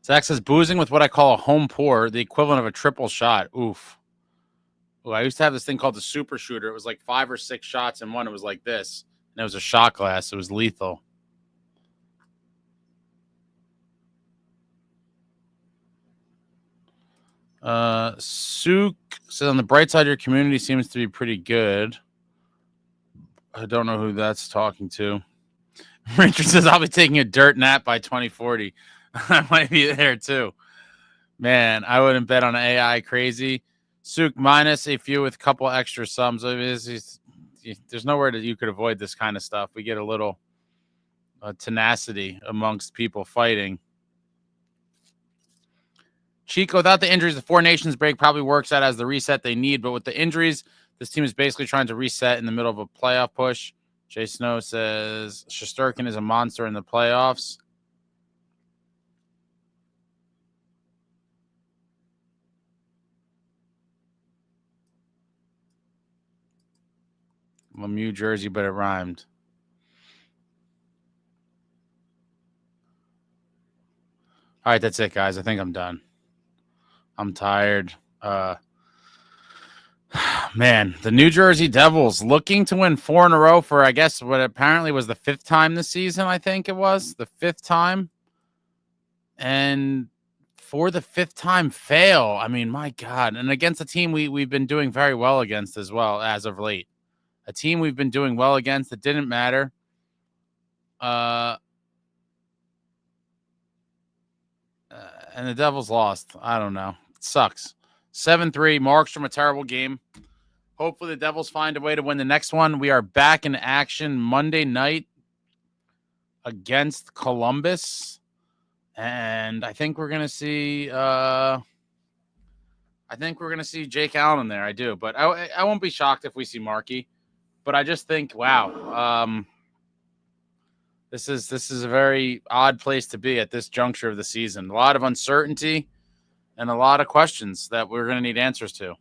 Zach says, boozing with what I call a home pour, the equivalent of a triple shot. Oof. Ooh, I used to have this thing called the super shooter. It was like 5 or 6 shots in one. It was like this. And it was a shot glass. It was lethal. Sook says, on the bright side, your community seems to be pretty good. I don't know who that's talking to. Richard says, I'll be taking a dirt nap by 2040. I might be there too. Man, I wouldn't bet on AI crazy. Sook minus a few with a couple extra sums. I mean, there's nowhere that you could avoid this kind of stuff. We get a little tenacity amongst people fighting. Chico, without the injuries, the 4 Nations break probably works out as the reset they need. But with the injuries, this team is basically trying to reset in the middle of a playoff push. Jay Snow says Shesterkin is a monster in the playoffs. Lemieux jersey, but it rhymed. All right, that's it, guys. I think I'm done. I'm tired. Man, the New Jersey Devils looking to win 4 in a row for, I guess, what apparently was the 5th time this season. I think it was the 5th time. And for the 5th time fail. I mean, my God. And against a team we've been doing very well against as well as of late. A team we've been doing well against that didn't matter. And the Devils lost. I don't know. It sucks. 7-3. Markstrom, a terrible game. Hopefully the Devils find a way to win the next one. We are back in action Monday night against Columbus. And I think we're gonna see Jake Allen in there. I do, but I won't be shocked if we see Markey. But I just think, wow, this is a very odd place to be at this juncture of the season. A lot of uncertainty and a lot of questions that we're gonna need answers to.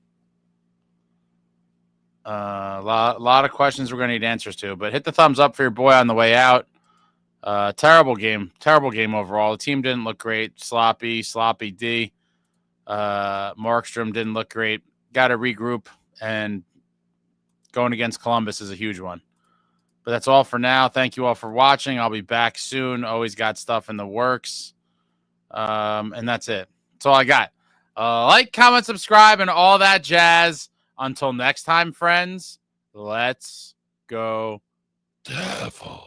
A lot of questions we're gonna need answers to. But hit the thumbs up for your boy on the way out. Terrible game overall. The team didn't look great. Sloppy D. Markstrom didn't look great. Got to regroup, and going against Columbus is a huge one. But that's all for now. Thank you all for watching. I'll be back soon. Always got stuff in the works. And that's it. That's all I got. Like, comment, subscribe, and all that jazz. Until next time, friends, let's go Devils.